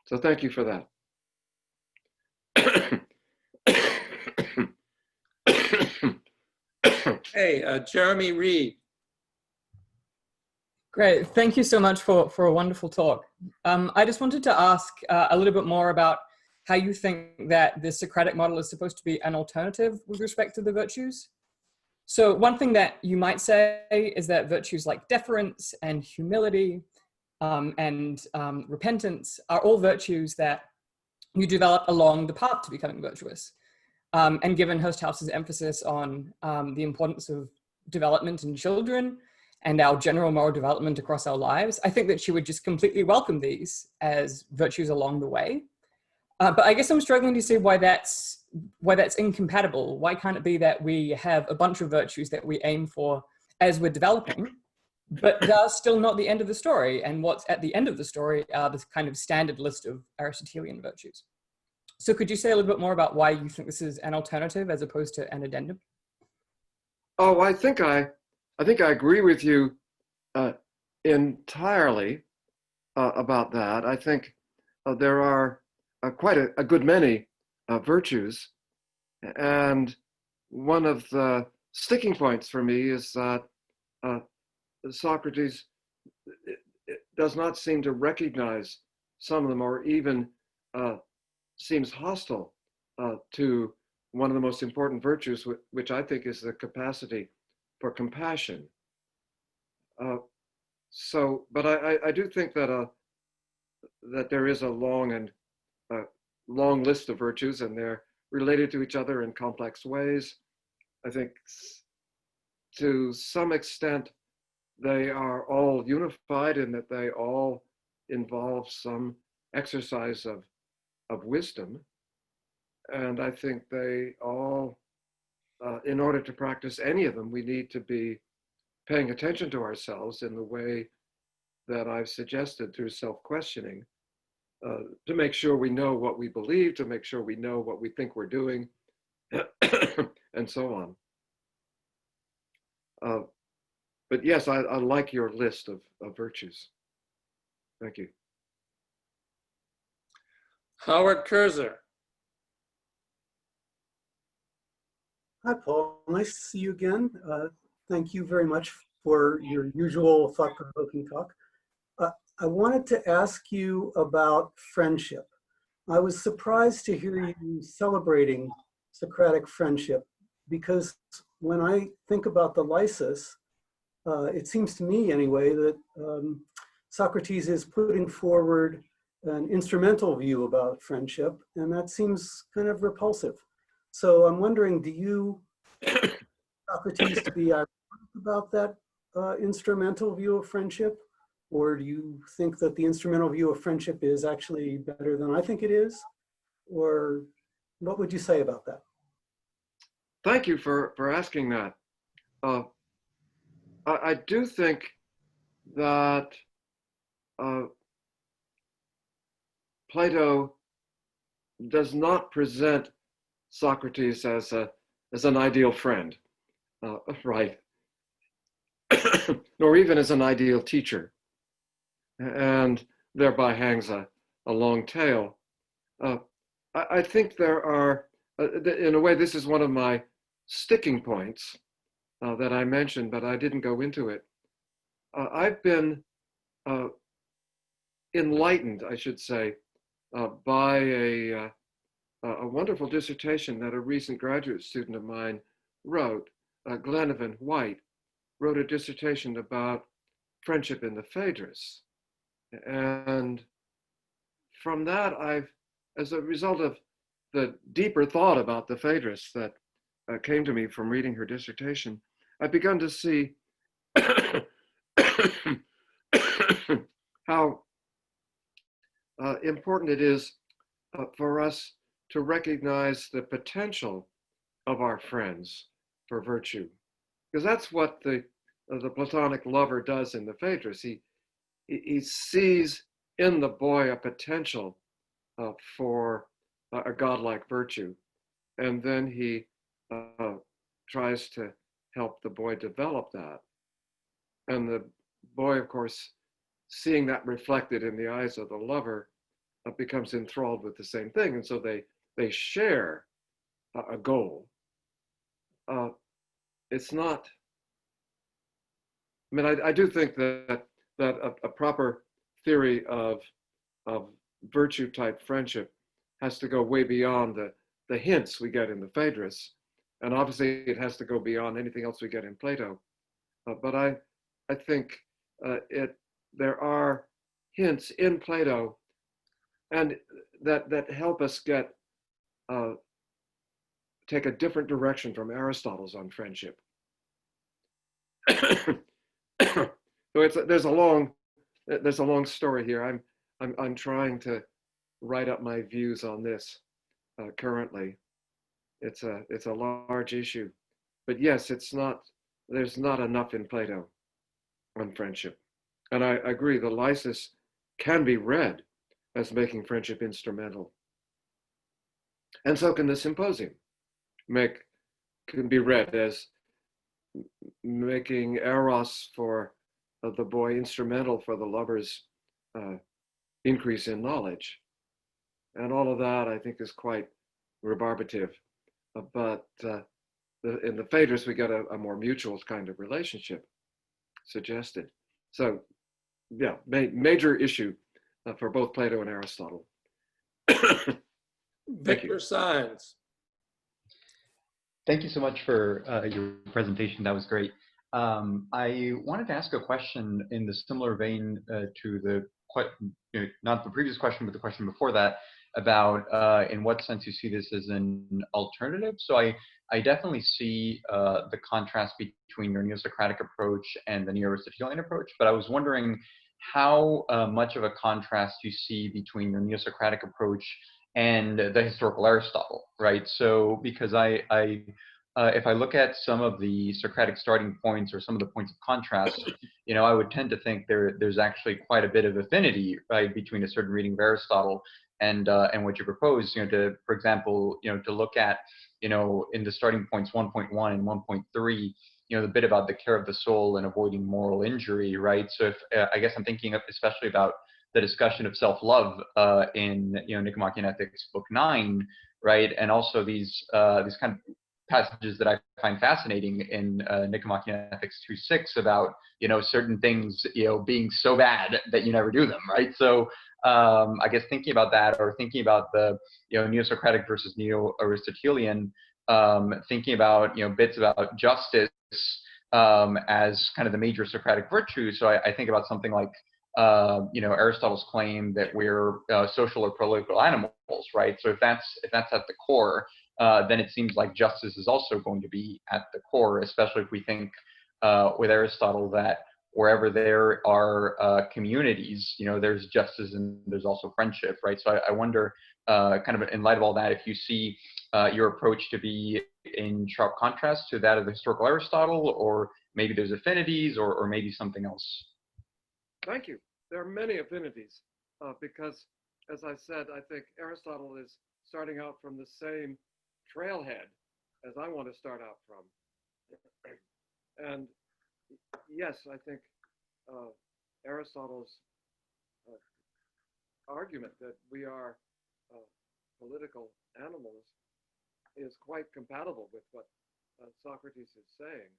So thank you for that. Hey, Jeremy Reed. Great, thank you so much for a wonderful talk. I just wanted to ask a little bit more about how you think that the Socratic model is supposed to be an alternative with respect to the virtues. So one thing that you might say is that virtues like deference and humility and repentance are all virtues that you develop along the path to becoming virtuous. And given Hursthaus's emphasis on the importance of development in children and our general moral development across our lives, I think that she would just completely welcome these as virtues along the way. But I guess I'm struggling to see why that's incompatible. Why can't it be that we have a bunch of virtues that we aim for as we're developing, but they're still not the end of the story? And what's at the end of the story are this kind of standard list of Aristotelian virtues. So could you say a little bit more about why you think this is an alternative as opposed to an addendum? Oh, I think I agree with you entirely about that. I think there are quite a good many virtues, and one of the sticking points for me is that Socrates does not seem to recognize some of them, or even seems hostile to one of the most important virtues, which I think is the capacity for compassion. But I do think that that there is a long list of virtues, and they're related to each other in complex ways. I think to some extent they are all unified in that they all involve some exercise of wisdom. And I think they all, in order to practice any of them, we need to be paying attention to ourselves in the way that I've suggested through self-questioning, to make sure we know what we believe, to make sure we know what we think we're doing, and so on. But yes, I like your list of virtues. Thank you. Howard Kurzer. Hi, Paul. Nice to see you again. Thank you very much for your usual thought-provoking talk. I wanted to ask you about friendship. I was surprised to hear you celebrating Socratic friendship because when I think about the lysis, it seems to me anyway that Socrates is putting forward an instrumental view about friendship, and that seems kind of repulsive. So I'm wondering, do you, Socrates, to be ironic about that instrumental view of friendship? Or do you think that the instrumental view of friendship is actually better than I think it is? Or what would you say about that? Thank you for asking that. I do think that Plato does not present Socrates as an ideal friend, right? Nor even as an ideal teacher, and thereby hangs a long tail. I think there are, in a way, this is one of my sticking points that I mentioned, but I didn't go into it. I've been enlightened, I should say, by a wonderful dissertation that a recent graduate student of mine wrote. Glenavon White wrote a dissertation about friendship in the Phaedrus. And from that, as a result of the deeper thought about the Phaedrus that came to me from reading her dissertation, I've begun to see how important it is for us to recognize the potential of our friends for virtue, because that's what the Platonic lover does in the Phaedrus. He sees in the boy a potential for a godlike virtue, and then he tries to help the boy develop that. And the boy, of course, seeing that reflected in the eyes of the lover, becomes enthralled with the same thing, and so they share a goal. It's not. I mean, I do think that a proper theory of virtue type friendship has to go way beyond the hints we get in the Phaedrus, and obviously it has to go beyond anything else we get in Plato. But I think there are hints in Plato, and that help us take a different direction from Aristotle's on friendship. So there's a long story here. I'm trying to write up my views on this currently. It's a large issue, but yes, there's not enough in Plato on friendship, and I agree. The Lysis can be read as making friendship instrumental, and so can the Symposium can be read as making eros for the boy instrumental for the lover's increase in knowledge. And all of that, I think, is quite rebarbative. But in the Phaedrus, we get a more mutual kind of relationship suggested. So, yeah, major issue for both Plato and Aristotle. Victor Signs. Thank you so much for your presentation. That was great. I wanted to ask a question in the similar vein to not the previous question, but the question before that, about in what sense you see this as an alternative. So I definitely see the contrast between your Neo-Socratic approach and the Neo-Aristotelian approach, but I was wondering how much of a contrast you see between your Neo-Socratic approach and the historical Aristotle, right? So because if I look at some of the Socratic starting points or some of the points of contrast, I would tend to think there's actually quite a bit of affinity, right, between a certain reading of Aristotle and what you propose. For example, to look at, in the starting points 1.1 and 1.3, the bit about the care of the soul and avoiding moral injury, right? So I guess I'm thinking especially about the discussion of self-love in Nicomachean Ethics Book 9, right? And also these kind of passages that I find fascinating in Nicomachean Ethics 2.6 about certain things being so bad that you never do them, right? So I guess thinking about that, or thinking about the Neo-Socratic versus Neo-Aristotelian, thinking about bits about justice as kind of the major Socratic virtue. So I think about something like Aristotle's claim that we're social or political animals, right? So if that's at the core, then it seems like justice is also going to be at the core, especially if we think with Aristotle that wherever there are communities, there's justice and there's also friendship, right? So I wonder, kind of in light of all that, if you see your approach to be in sharp contrast to that of the historical Aristotle, or maybe there's affinities, or maybe something else. Thank you. There are many affinities because, as I said, I think Aristotle is starting out from the same trailhead as I want to start out from. And yes, I think Aristotle's argument that we are political animals is quite compatible with what Socrates is saying.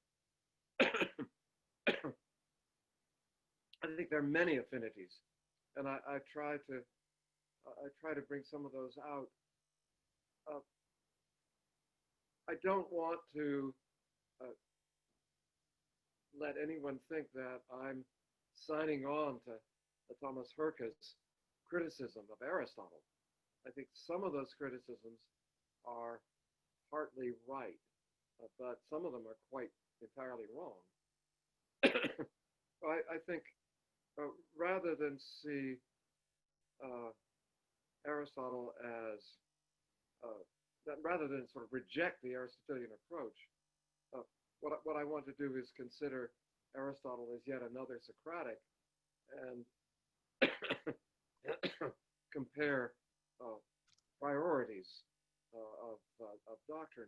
I think there are many affinities, and I try to bring some of those out. I don't want to let anyone think that I'm signing on to Thomas Herke's criticism of Aristotle. I think some of those criticisms are partly right, but some of them are quite entirely wrong. I think rather than see Aristotle as, rather than sort of reject the Aristotelian approach, what I want to do is consider Aristotle as yet another Socratic and compare priorities of doctrine.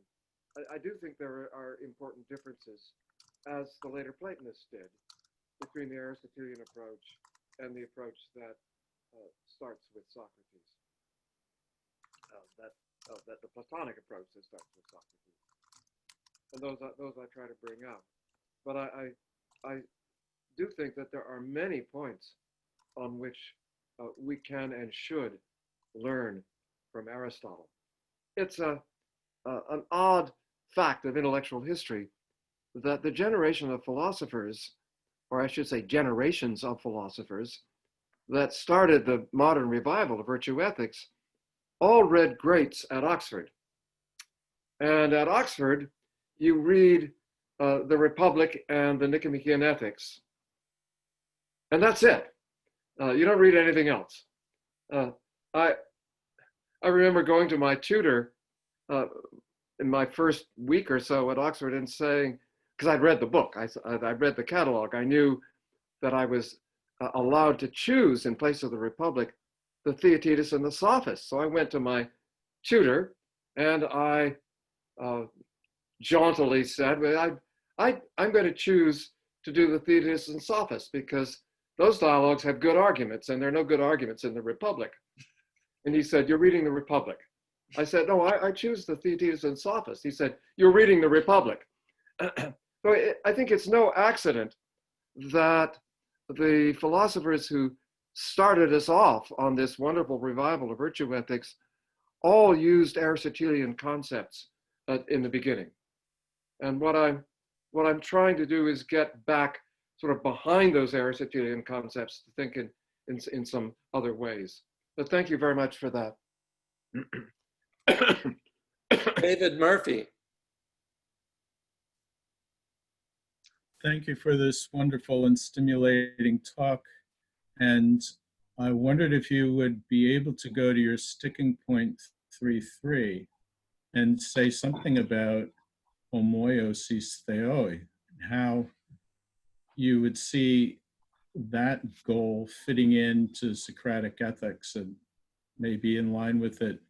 I do think there are important differences, as the later Platonists did, between the Aristotelian approach and the approach that starts with Socrates. The Platonic approach that starts with Socrates. And those I try to bring out. But I do think that there are many points on which we can and should learn from Aristotle. It's an odd fact of intellectual history that the generation of philosophers, or I should say generations of philosophers, that started the modern revival of virtue ethics, all read greats at Oxford. And at Oxford, you read the Republic and the Nicomachean Ethics. And that's it. You don't read anything else. I remember going to my tutor in my first week or so at Oxford and saying, because I'd read the book, I read the catalog, I knew that I was allowed to choose in place of the Republic, the Theaetetus and the Sophists. So I went to my tutor and I jauntily said, well, I'm going to choose to do the Theaetetus and Sophists because those dialogues have good arguments and there are no good arguments in the Republic. And he said, you're reading the Republic. I said, no, I choose the Theaetetus and Sophists. He said, you're reading the Republic. So I think it's no accident that the philosophers who started us off on this wonderful revival of virtue ethics all used Aristotelian concepts in the beginning. And what I'm trying to do is get back sort of behind those Aristotelian concepts to think in some other ways. But thank you very much for that. David Murphy. Thank you for this wonderful and stimulating talk. And I wondered if you would be able to go to your sticking point 3.3 and say something about homoiosis theoi, how you would see that goal fitting into Socratic ethics and maybe in line with it.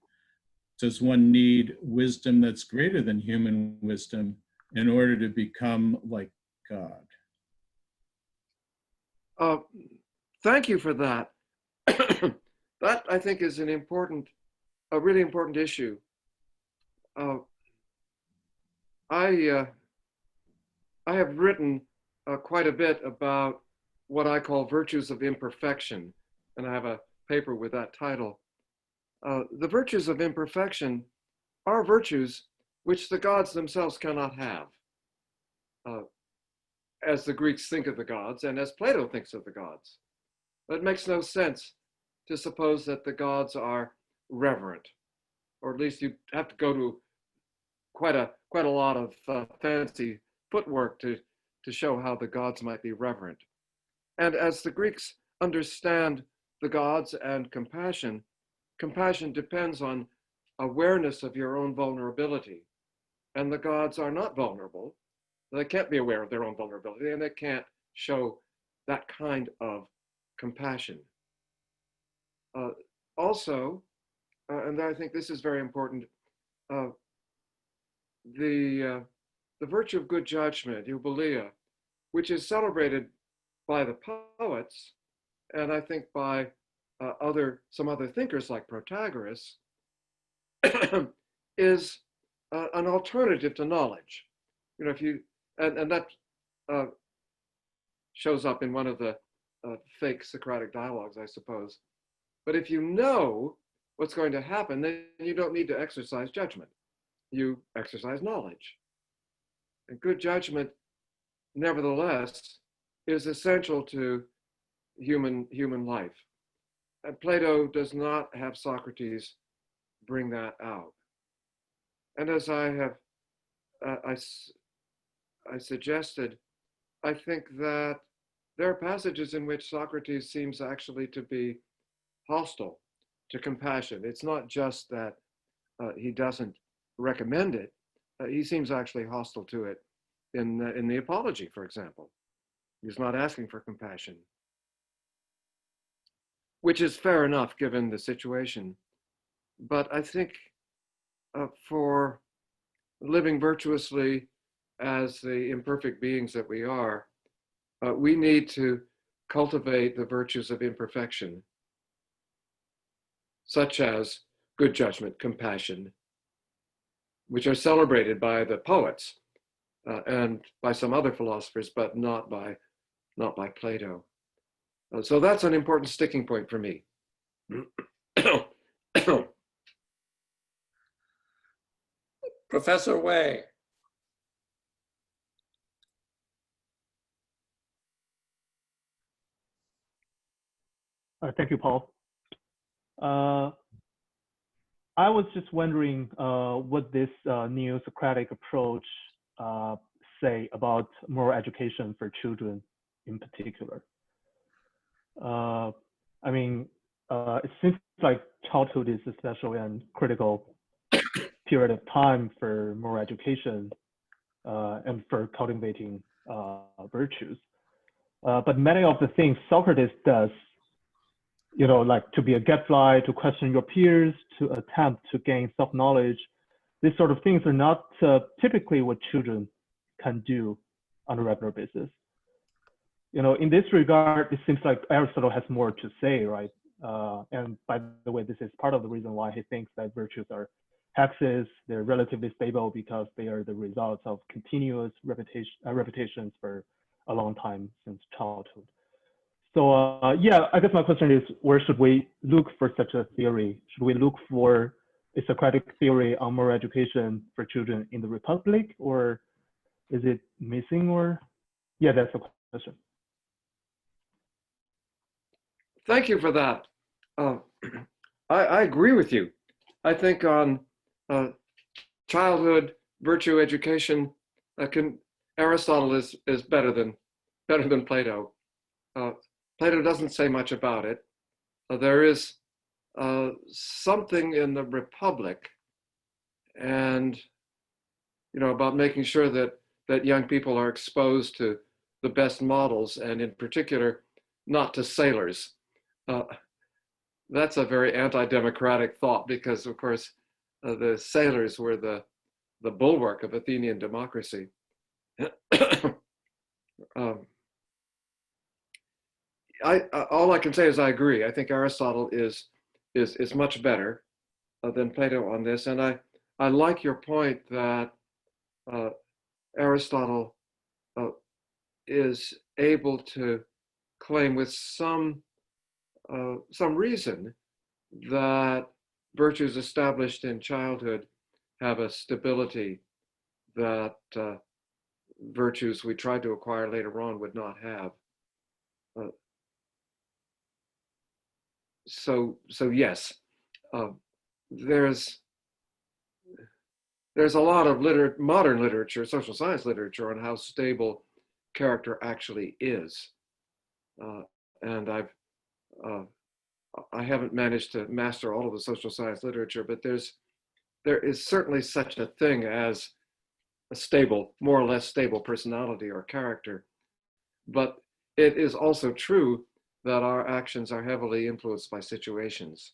Does one need wisdom that's greater than human wisdom in order to become like God? Thank you for that. That I think is a really important issue. I have written quite a bit about what I call virtues of imperfection, and I have a paper with that title. The virtues of imperfection are virtues which the gods themselves cannot have, as the Greeks think of the gods and as Plato thinks of the gods. But it makes no sense to suppose that the gods are reverent, or at least you have to go to quite a lot of fancy footwork to show how the gods might be reverent. And as the Greeks understand the gods and compassion, compassion depends on awareness of your own vulnerability. And the gods are not vulnerable. They can't be aware of their own vulnerability, and they can't show that kind of compassion. Also, and I think this is very important, the virtue of good judgment, eubulia, which is celebrated by the poets, and I think by some other thinkers like Protagoras, is an alternative to knowledge. You know, if you and that shows up in one of the fake Socratic dialogues, I suppose. But if you know what's going to happen, then you don't need to exercise judgment. You exercise knowledge. And good judgment, nevertheless, is essential to human life. And Plato does not have Socrates bring that out. And as I have, I suggested, I think that there are passages in which Socrates seems actually to be hostile to compassion. It's not just that he doesn't recommend it. He seems actually hostile to it in the Apology, for example. He's not asking for compassion, which is fair enough given the situation. But I think for living virtuously as the imperfect beings that we are, we need to cultivate the virtues of imperfection, such as good judgment, compassion, which are celebrated by the poets and by some other philosophers, but not by Plato. So that's an important sticking point for me. Professor Wei. Thank you, Paul. I was just wondering what this Neo-Socratic approach say about moral education for children in particular. I mean, it seems like childhood is especially a critical period of time for moral education and for cultivating virtues. But many of the things Socrates does, you know, like to be a gadfly, to question your peers, to attempt to gain self-knowledge, these sort of things are not typically what children can do on a regular basis. You know, in this regard, it seems like Aristotle has more to say, right? And by the way, this is part of the reason why he thinks that virtues are hexes. They're relatively stable because they are the results of continuous repetitions for a long time since childhood. So yeah, I guess my question is, where should we look for such a theory? Should we look for a Socratic theory on moral education for children in the Republic, or is it missing? Or yeah, that's the question. Thank you for that. I agree with you. I think on childhood virtue education, Aristotle is better than Plato. Plato doesn't say much about it. There is something in the Republic, and you know, about making sure that young people are exposed to the best models, and in particular, not to sailors. That's a very anti-democratic thought, because of course the sailors were the bulwark of Athenian democracy. All I can say is I agree. I think Aristotle is much better than Plato on this, and I like your point that Aristotle is able to claim with some reason that virtues established in childhood have a stability that virtues we tried to acquire later on would not have. So yes, there's a lot of modern literature, social science literature, on how stable character actually is, and I haven't managed to master all of the social science literature, but there is certainly such a thing as a stable, more or less stable personality or character. But it is also true that our actions are heavily influenced by situations.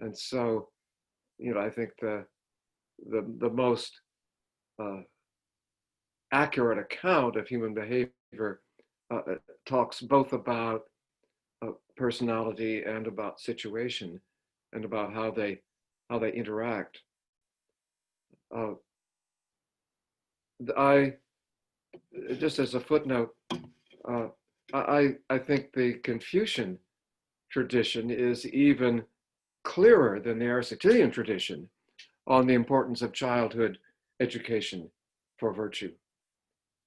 And so, I think the most accurate account of human behavior talks both about personality and about situation and about how they interact. I just as a footnote, I think the Confucian tradition is even clearer than the Aristotelian tradition on the importance of childhood education for virtue.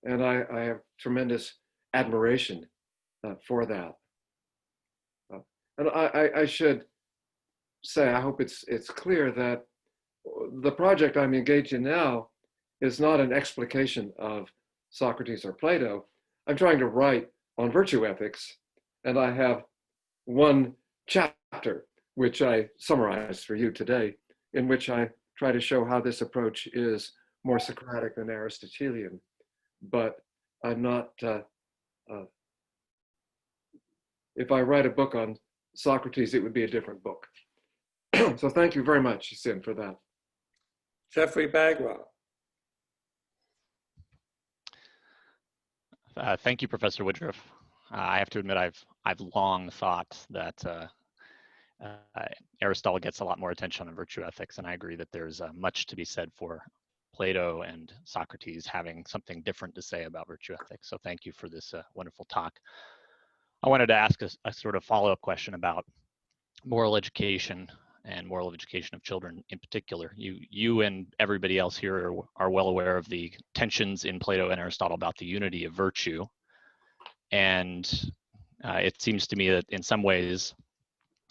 And I have tremendous admiration for that. And I should say, I hope it's clear that the project I'm engaged in now is not an explication of Socrates or Plato. I'm trying to write on virtue ethics, and I have one chapter, which I summarized for you today, in which I try to show how this approach is more Socratic than Aristotelian. But I'm not, if I write a book on Socrates, it would be a different book. So thank you very much, Sin, for that. Jeffrey Bagwell. Thank you, Professor Woodruff. I have to admit, I've long thought that Aristotle gets a lot more attention on virtue ethics, and I agree that there's much to be said for Plato and Socrates having something different to say about virtue ethics. So thank you for this wonderful talk. I wanted to ask a sort of follow-up question about moral education and moral education of children in particular. You and everybody else here are well aware of the tensions in Plato and Aristotle about the unity of virtue. And it seems to me that in some ways,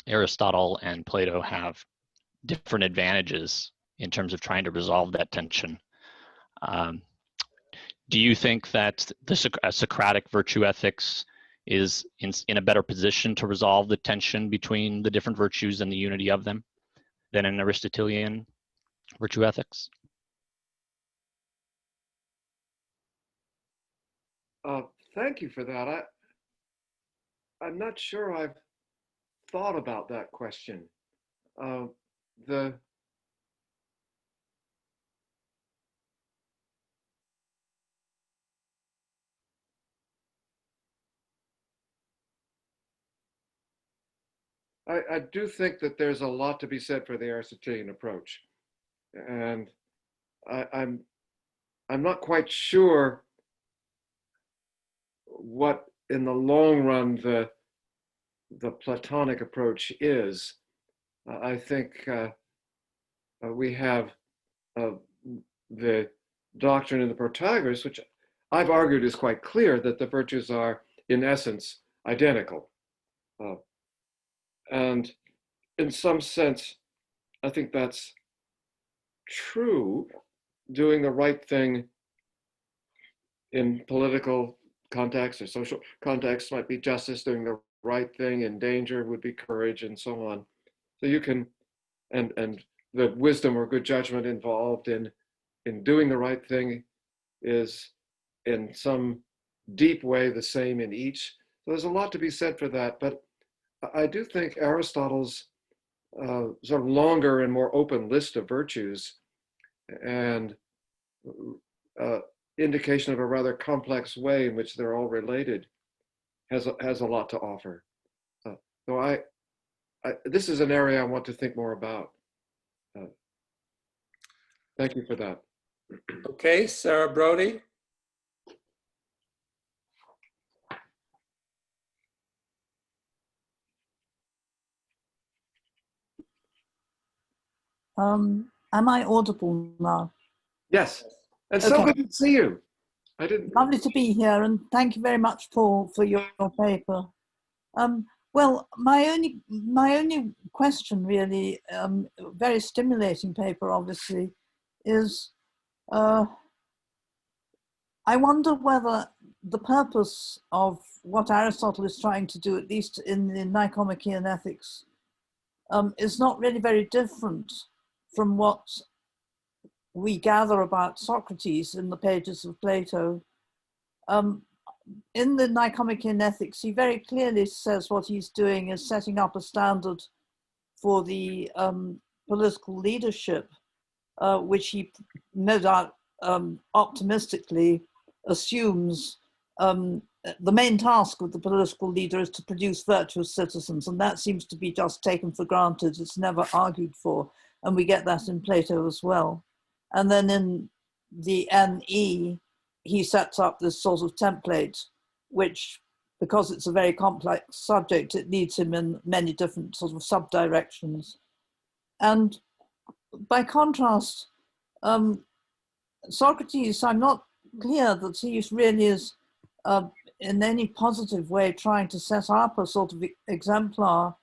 Aristotle and Plato have different advantages in terms of trying to resolve that tension. Do you think that the Socratic virtue ethics is in a better position to resolve the tension between the different virtues and the unity of them than an Aristotelian virtue ethics? Thank you for that. I'm not sure I've thought about that question. I do think that there's a lot to be said for the Aristotelian approach, and I'm not quite sure what in the long run the Platonic approach is. I think we have the doctrine of the Protagoras, which I've argued is quite clear that the virtues are in essence identical. And in some sense, I think that's true. Doing the right thing in political context or social context might be justice. Doing the right thing in danger would be courage, and so on. So you can, and the wisdom or good judgment involved in doing the right thing is in some deep way the same in each. So there's a lot to be said for that. But I do think Aristotle's sort of longer and more open list of virtues and indication of a rather complex way in which they're all related has a lot to offer. So this is an area I want to think more about. Thank you for that. Okay, Sarah Brody. Am I audible now? Yes. And so Okay. good to see you. I didn't. Lovely to be here, and thank you very much, Paul, for your paper. Well, my only question, really, very stimulating paper, obviously, is I wonder whether the purpose of what Aristotle is trying to do, at least in the Nicomachean Ethics, is not really very different from what we gather about Socrates in the pages of Plato. In the Nicomachean Ethics, he very clearly says what he's doing is setting up a standard for the political leadership, which he no doubt optimistically assumes the main task of the political leader is to produce virtuous citizens, and that seems to be just taken for granted. It's never argued for, and we get that in Plato as well. And then in the NE, he sets up this sort of template, which, because it's a very complex subject, it leads him in many different sort of sub-directions. And by contrast, Socrates, I'm not clear that he really is in any positive way trying to set up a sort of exemplar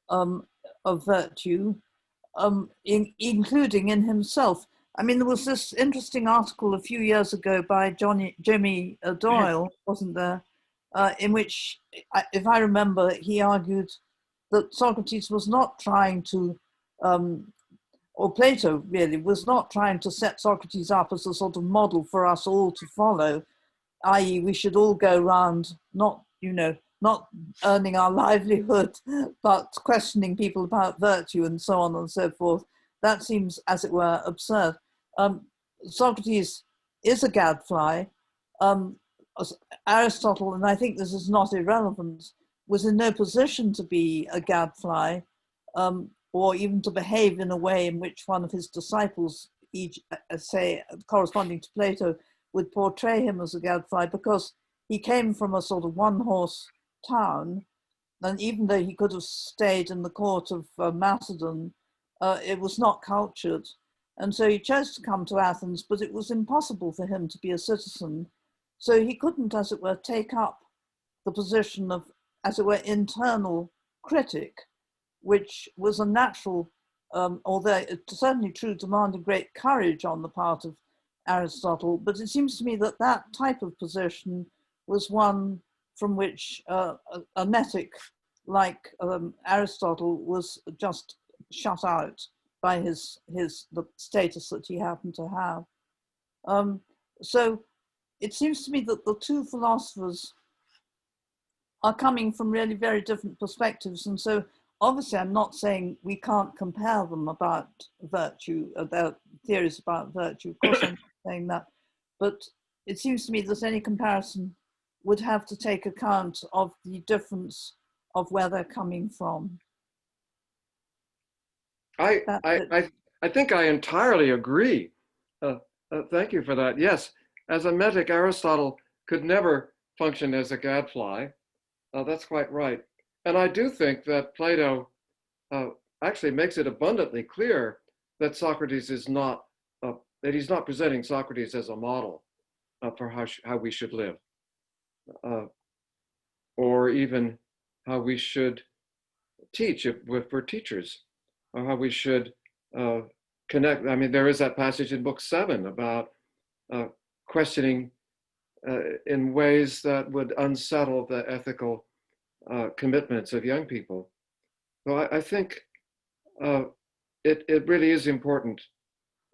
of virtue, including in himself. I mean, there was this interesting article a few years ago by Jimmy Doyle, wasn't there, in which, if I remember, he argued that Socrates was not trying to, or Plato really, was not trying to set Socrates up as a sort of model for us all to follow, i.e. we should all go around not earning our livelihood, but questioning people about virtue and so on and so forth. That seems, as it were, absurd. Socrates is a gadfly. Aristotle, and I think this is not irrelevant, was in no position to be a gadfly, or even to behave in a way in which one of his disciples, say, corresponding to Plato, would portray him as a gadfly, because he came from a sort of one-horse town, and even though he could have stayed in the court of Macedon, it was not cultured. And so he chose to come to Athens, but it was impossible for him to be a citizen. So he couldn't, as it were, take up the position of, as it were, internal critic, which was a natural, although it's certainly true, demanded great courage on the part of Aristotle. But it seems to me that that type of position was one from which a metic like Aristotle was just shut out by the status that he happened to have. So it seems to me that the two philosophers are coming from really very different perspectives. And so obviously I'm not saying we can't compare them about virtue, their theories about virtue. Of course I'm not saying that. But it seems to me that any comparison would have to take account of the difference of where they're coming from. I think I entirely agree. Thank you for that. Yes, as a metic, Aristotle could never function as a gadfly. That's quite right. And I do think that Plato actually makes it abundantly clear that Socrates is not, that he's not presenting Socrates as a model for how we should live, or even how we should teach if we're teachers, or how we should connect. I mean, there is that passage in book 7 about questioning in ways that would unsettle the ethical commitments of young people. So I think it really is important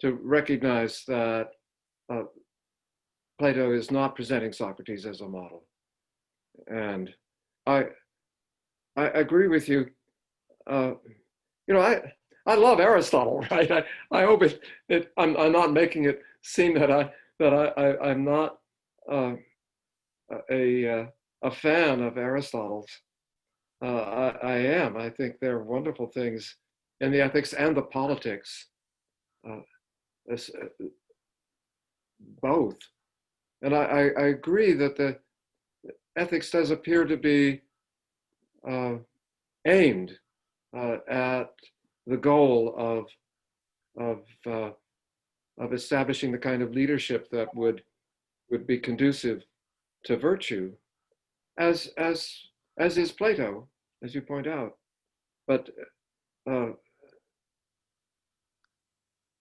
to recognize that Plato is not presenting Socrates as a model. And I agree with you. I love Aristotle, right? I hope I'm not making it seem that I'm not a fan of Aristotle's. I am. I think there are wonderful things in the ethics and the politics, both. And I agree that the ethics does appear to be aimed at the goal of establishing the kind of leadership that would be conducive to virtue, as is Plato, as you point out. But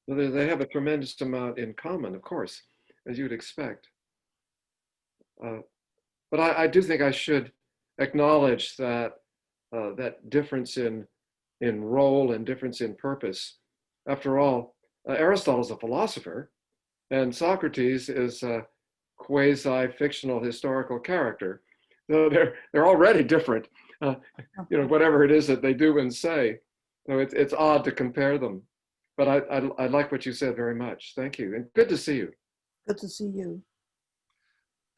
they have a tremendous amount in common, of course, as you'd expect. But I do think I should acknowledge that that difference in role and difference in purpose. After all, Aristotle's a philosopher, and Socrates is a quasi-fictional historical character. So they're already different, whatever it is that they do and say. So it's odd to compare them. But I like what you said very much. Thank you, and good to see you. Good to see you.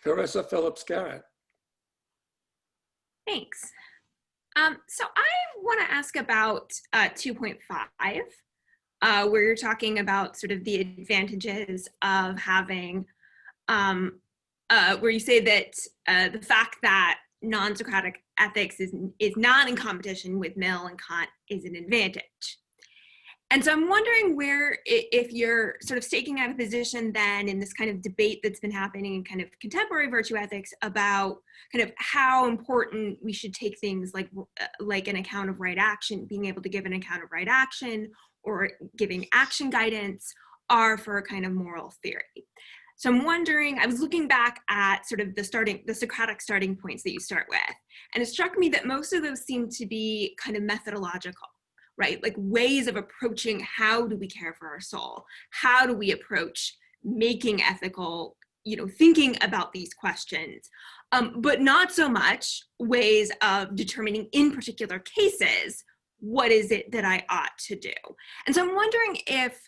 Carissa Phillips-Garrett. Thanks. So I want to ask about 2.5, where you're talking about sort of the advantages of having, where you say that the fact that non-Socratic ethics is not in competition with Mill and Kant is an advantage. And so I'm wondering where, if you're sort of staking out a position then in this kind of debate that's been happening in kind of contemporary virtue ethics about kind of how important we should take things like an account of right action, being able to give an account of right action or giving action guidance are for a kind of moral theory. So I'm wondering, I was looking back at sort of the Socratic starting points that you start with, and it struck me that most of those seem to be kind of methodological, right? Like ways of approaching how do we care for our soul? How do we approach making ethical, thinking about these questions, but not so much ways of determining in particular cases, what is it that I ought to do? And so I'm wondering if,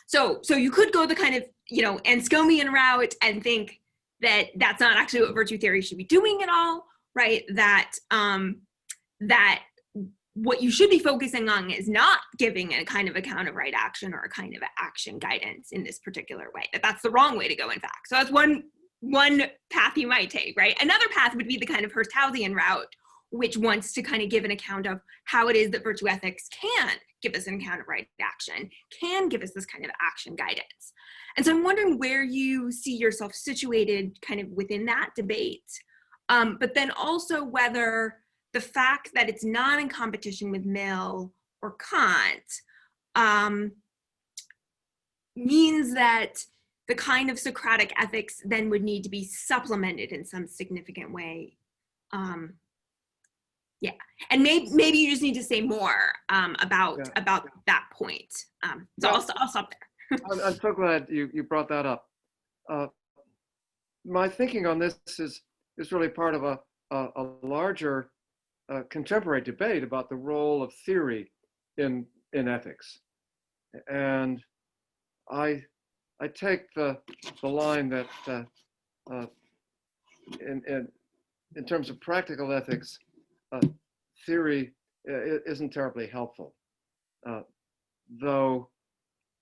so you could go the kind of, Anscomian route and think that that's not actually what virtue theory should be doing at all, right? That what you should be focusing on is not giving a kind of account of right action or a kind of action guidance in this particular way, that's the wrong way to go, in fact. So that's one path you might take, right? Another path would be the kind of Hurstausian route, which wants to kind of give an account of how it is that virtue ethics can give us an account of right action, can give us this kind of action guidance. And so I'm wondering where you see yourself situated kind of within that debate, but then also whether the fact that it's not in competition with Mill or Kant means that the kind of Socratic ethics then would need to be supplemented in some significant way. Yeah, and maybe you just need to say more about that point. So I'll stop there. I'm so glad you brought that up. My thinking on this is really part of a larger contemporary debate about the role of theory in ethics, and I take the line that in terms of practical ethics, theory isn't terribly helpful. Though,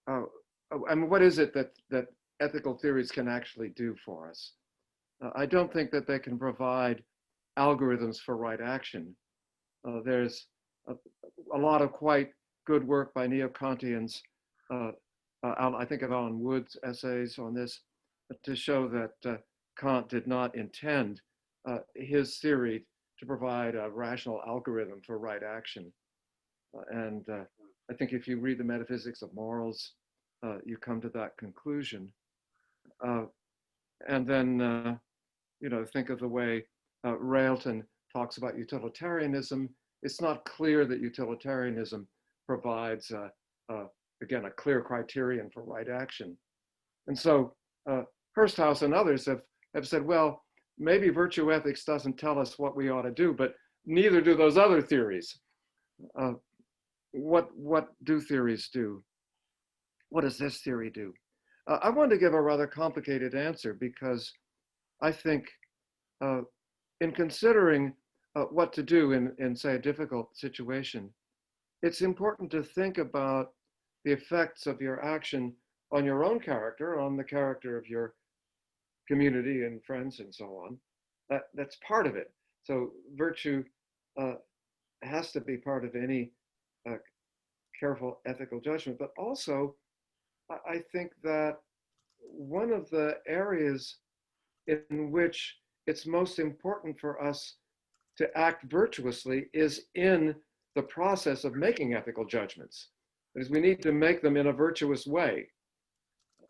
I mean, what is it that ethical theories can actually do for us? I don't think that they can provide algorithms for right action. There's a lot of quite good work by Neo-Kantians. I think of Alan Wood's essays on this to show that Kant did not intend his theory to provide a rational algorithm for right action. And I think if you read the Metaphysics of Morals, you come to that conclusion. And then, think of the way Railton talks about utilitarianism. It's not clear that utilitarianism provides, again, a clear criterion for right action. And so Hursthouse and others have said, well, maybe virtue ethics doesn't tell us what we ought to do, but neither do those other theories. What do theories do? What does this theory do? I want to give a rather complicated answer because I think in considering what to do in, say, a difficult situation, it's important to think about the effects of your action on your own character, on the character of your community and friends and so on. That's part of it. So virtue has to be part of any careful ethical judgment. But also, I think that one of the areas in which it's most important for us to act virtuously is in the process of making ethical judgments. Because we need to make them in a virtuous way.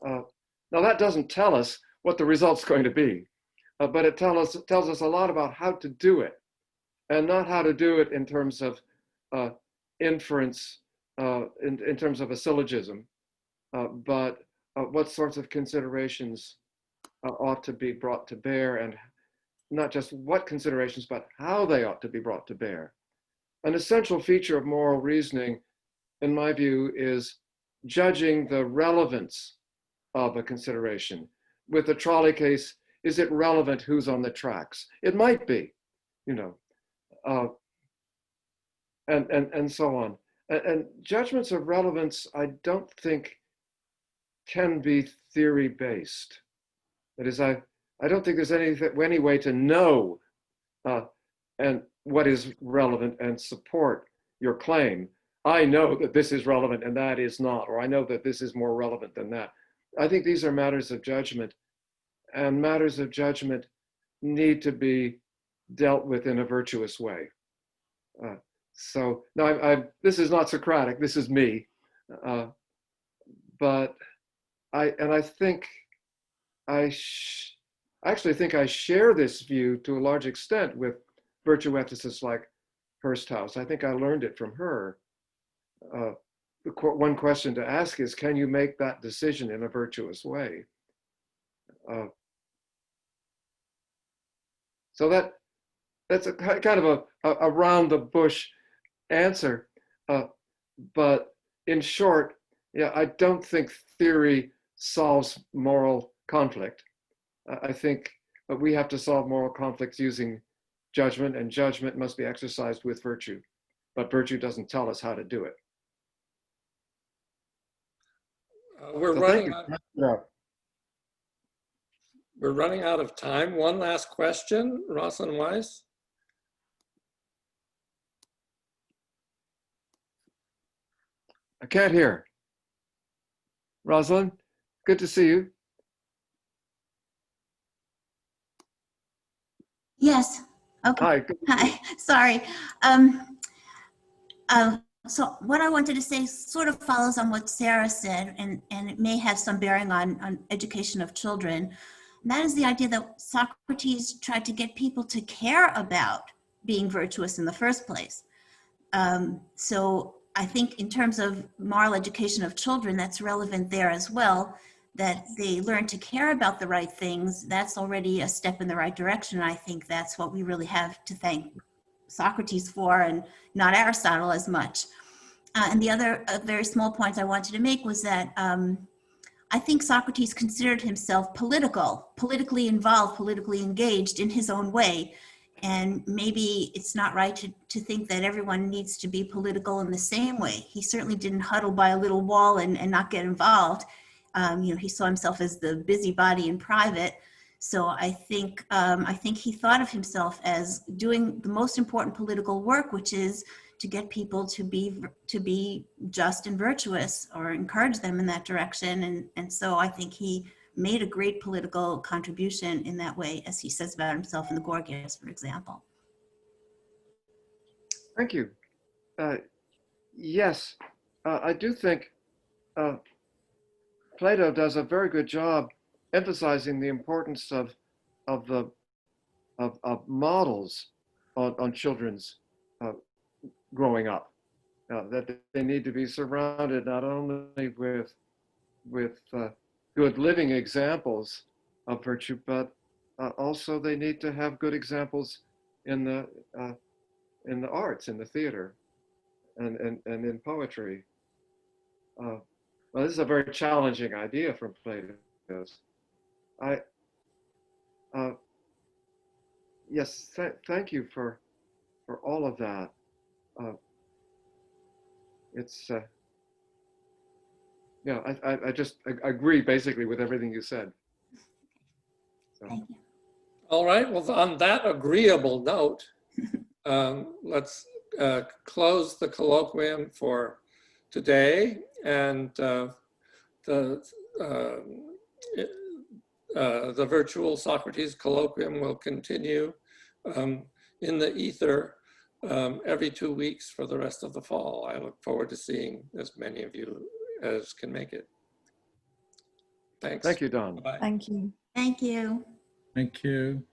Now that doesn't tell us what the result's going to be, but it tells us a lot about how to do it, and not how to do it in terms of inference, in terms of a syllogism, but what sorts of considerations ought to be brought to bear, and not just what considerations, but how they ought to be brought to bear. An essential feature of moral reasoning, in my view, is judging the relevance of a consideration. With the trolley case, is it relevant who's on the tracks? It might be, you know, and so on. And judgments of relevance, I don't think can be theory-based. That is, I don't think there's any way to know and what is relevant and support your claim. I know that this is relevant and that is not, or I know that this is more relevant than that. I think these are matters of judgment, and matters of judgment need to be dealt with in a virtuous way. So now this is not Socratic, this is me, but I actually think I share this view to a large extent with virtue ethicists like Hursthouse. I think I learned it from her. One question to ask is, can you make that decision in a virtuous way? So that's a kind of a around the bush answer, but in short, yeah, I don't think theory solves moral conflict. I think we have to solve moral conflicts using judgment, and judgment must be exercised with virtue, but virtue doesn't tell us how to do it. We're running out of time. One last question, Rosalind Weiss. I can't hear. Rosalind, good to see you. Yes. Okay. Hi. Hi. Sorry. So what I wanted to say sort of follows on what Sarah said, and it may have some bearing on education of children. And that is the idea that Socrates tried to get people to care about being virtuous in the first place. So I think in terms of moral education of children, that's relevant there as well, that they learn to care about the right things. That's already a step in the right direction. And I think that's what we really have to thank Socrates for, and not Aristotle as much. And the other very small point I wanted to make was that I think Socrates considered himself politically involved, politically engaged in his own way. And maybe it's not right to think that everyone needs to be political in the same way. He certainly didn't huddle by a little wall and not get involved. You know, he saw himself as the busybody in private. So I think he thought of himself as doing the most important political work, which is to get people to be just and virtuous, or encourage them in that direction. And so I think he made a great political contribution in that way, as he says about himself in the Gorgias, for example. Thank you. Yes, I do think Plato does a very good job emphasizing the importance of models on children's growing up. That they need to be surrounded not only with good living examples of virtue, but also they need to have good examples in the arts, in the theater, and in poetry. Well, this is a very challenging idea from Plato's. Yes, thank you for all of that. It's yeah, I just agree basically with everything you said. So. Thank you. All right, well, on that agreeable note, let's close the colloquium for today, and the Virtual Socrates Colloquium will continue in the ether every 2 weeks for the rest of the fall. I look forward to seeing as many of you as can make it. Thanks. Thank you, Don. Bye-bye. Thank you. Thank you. Thank you.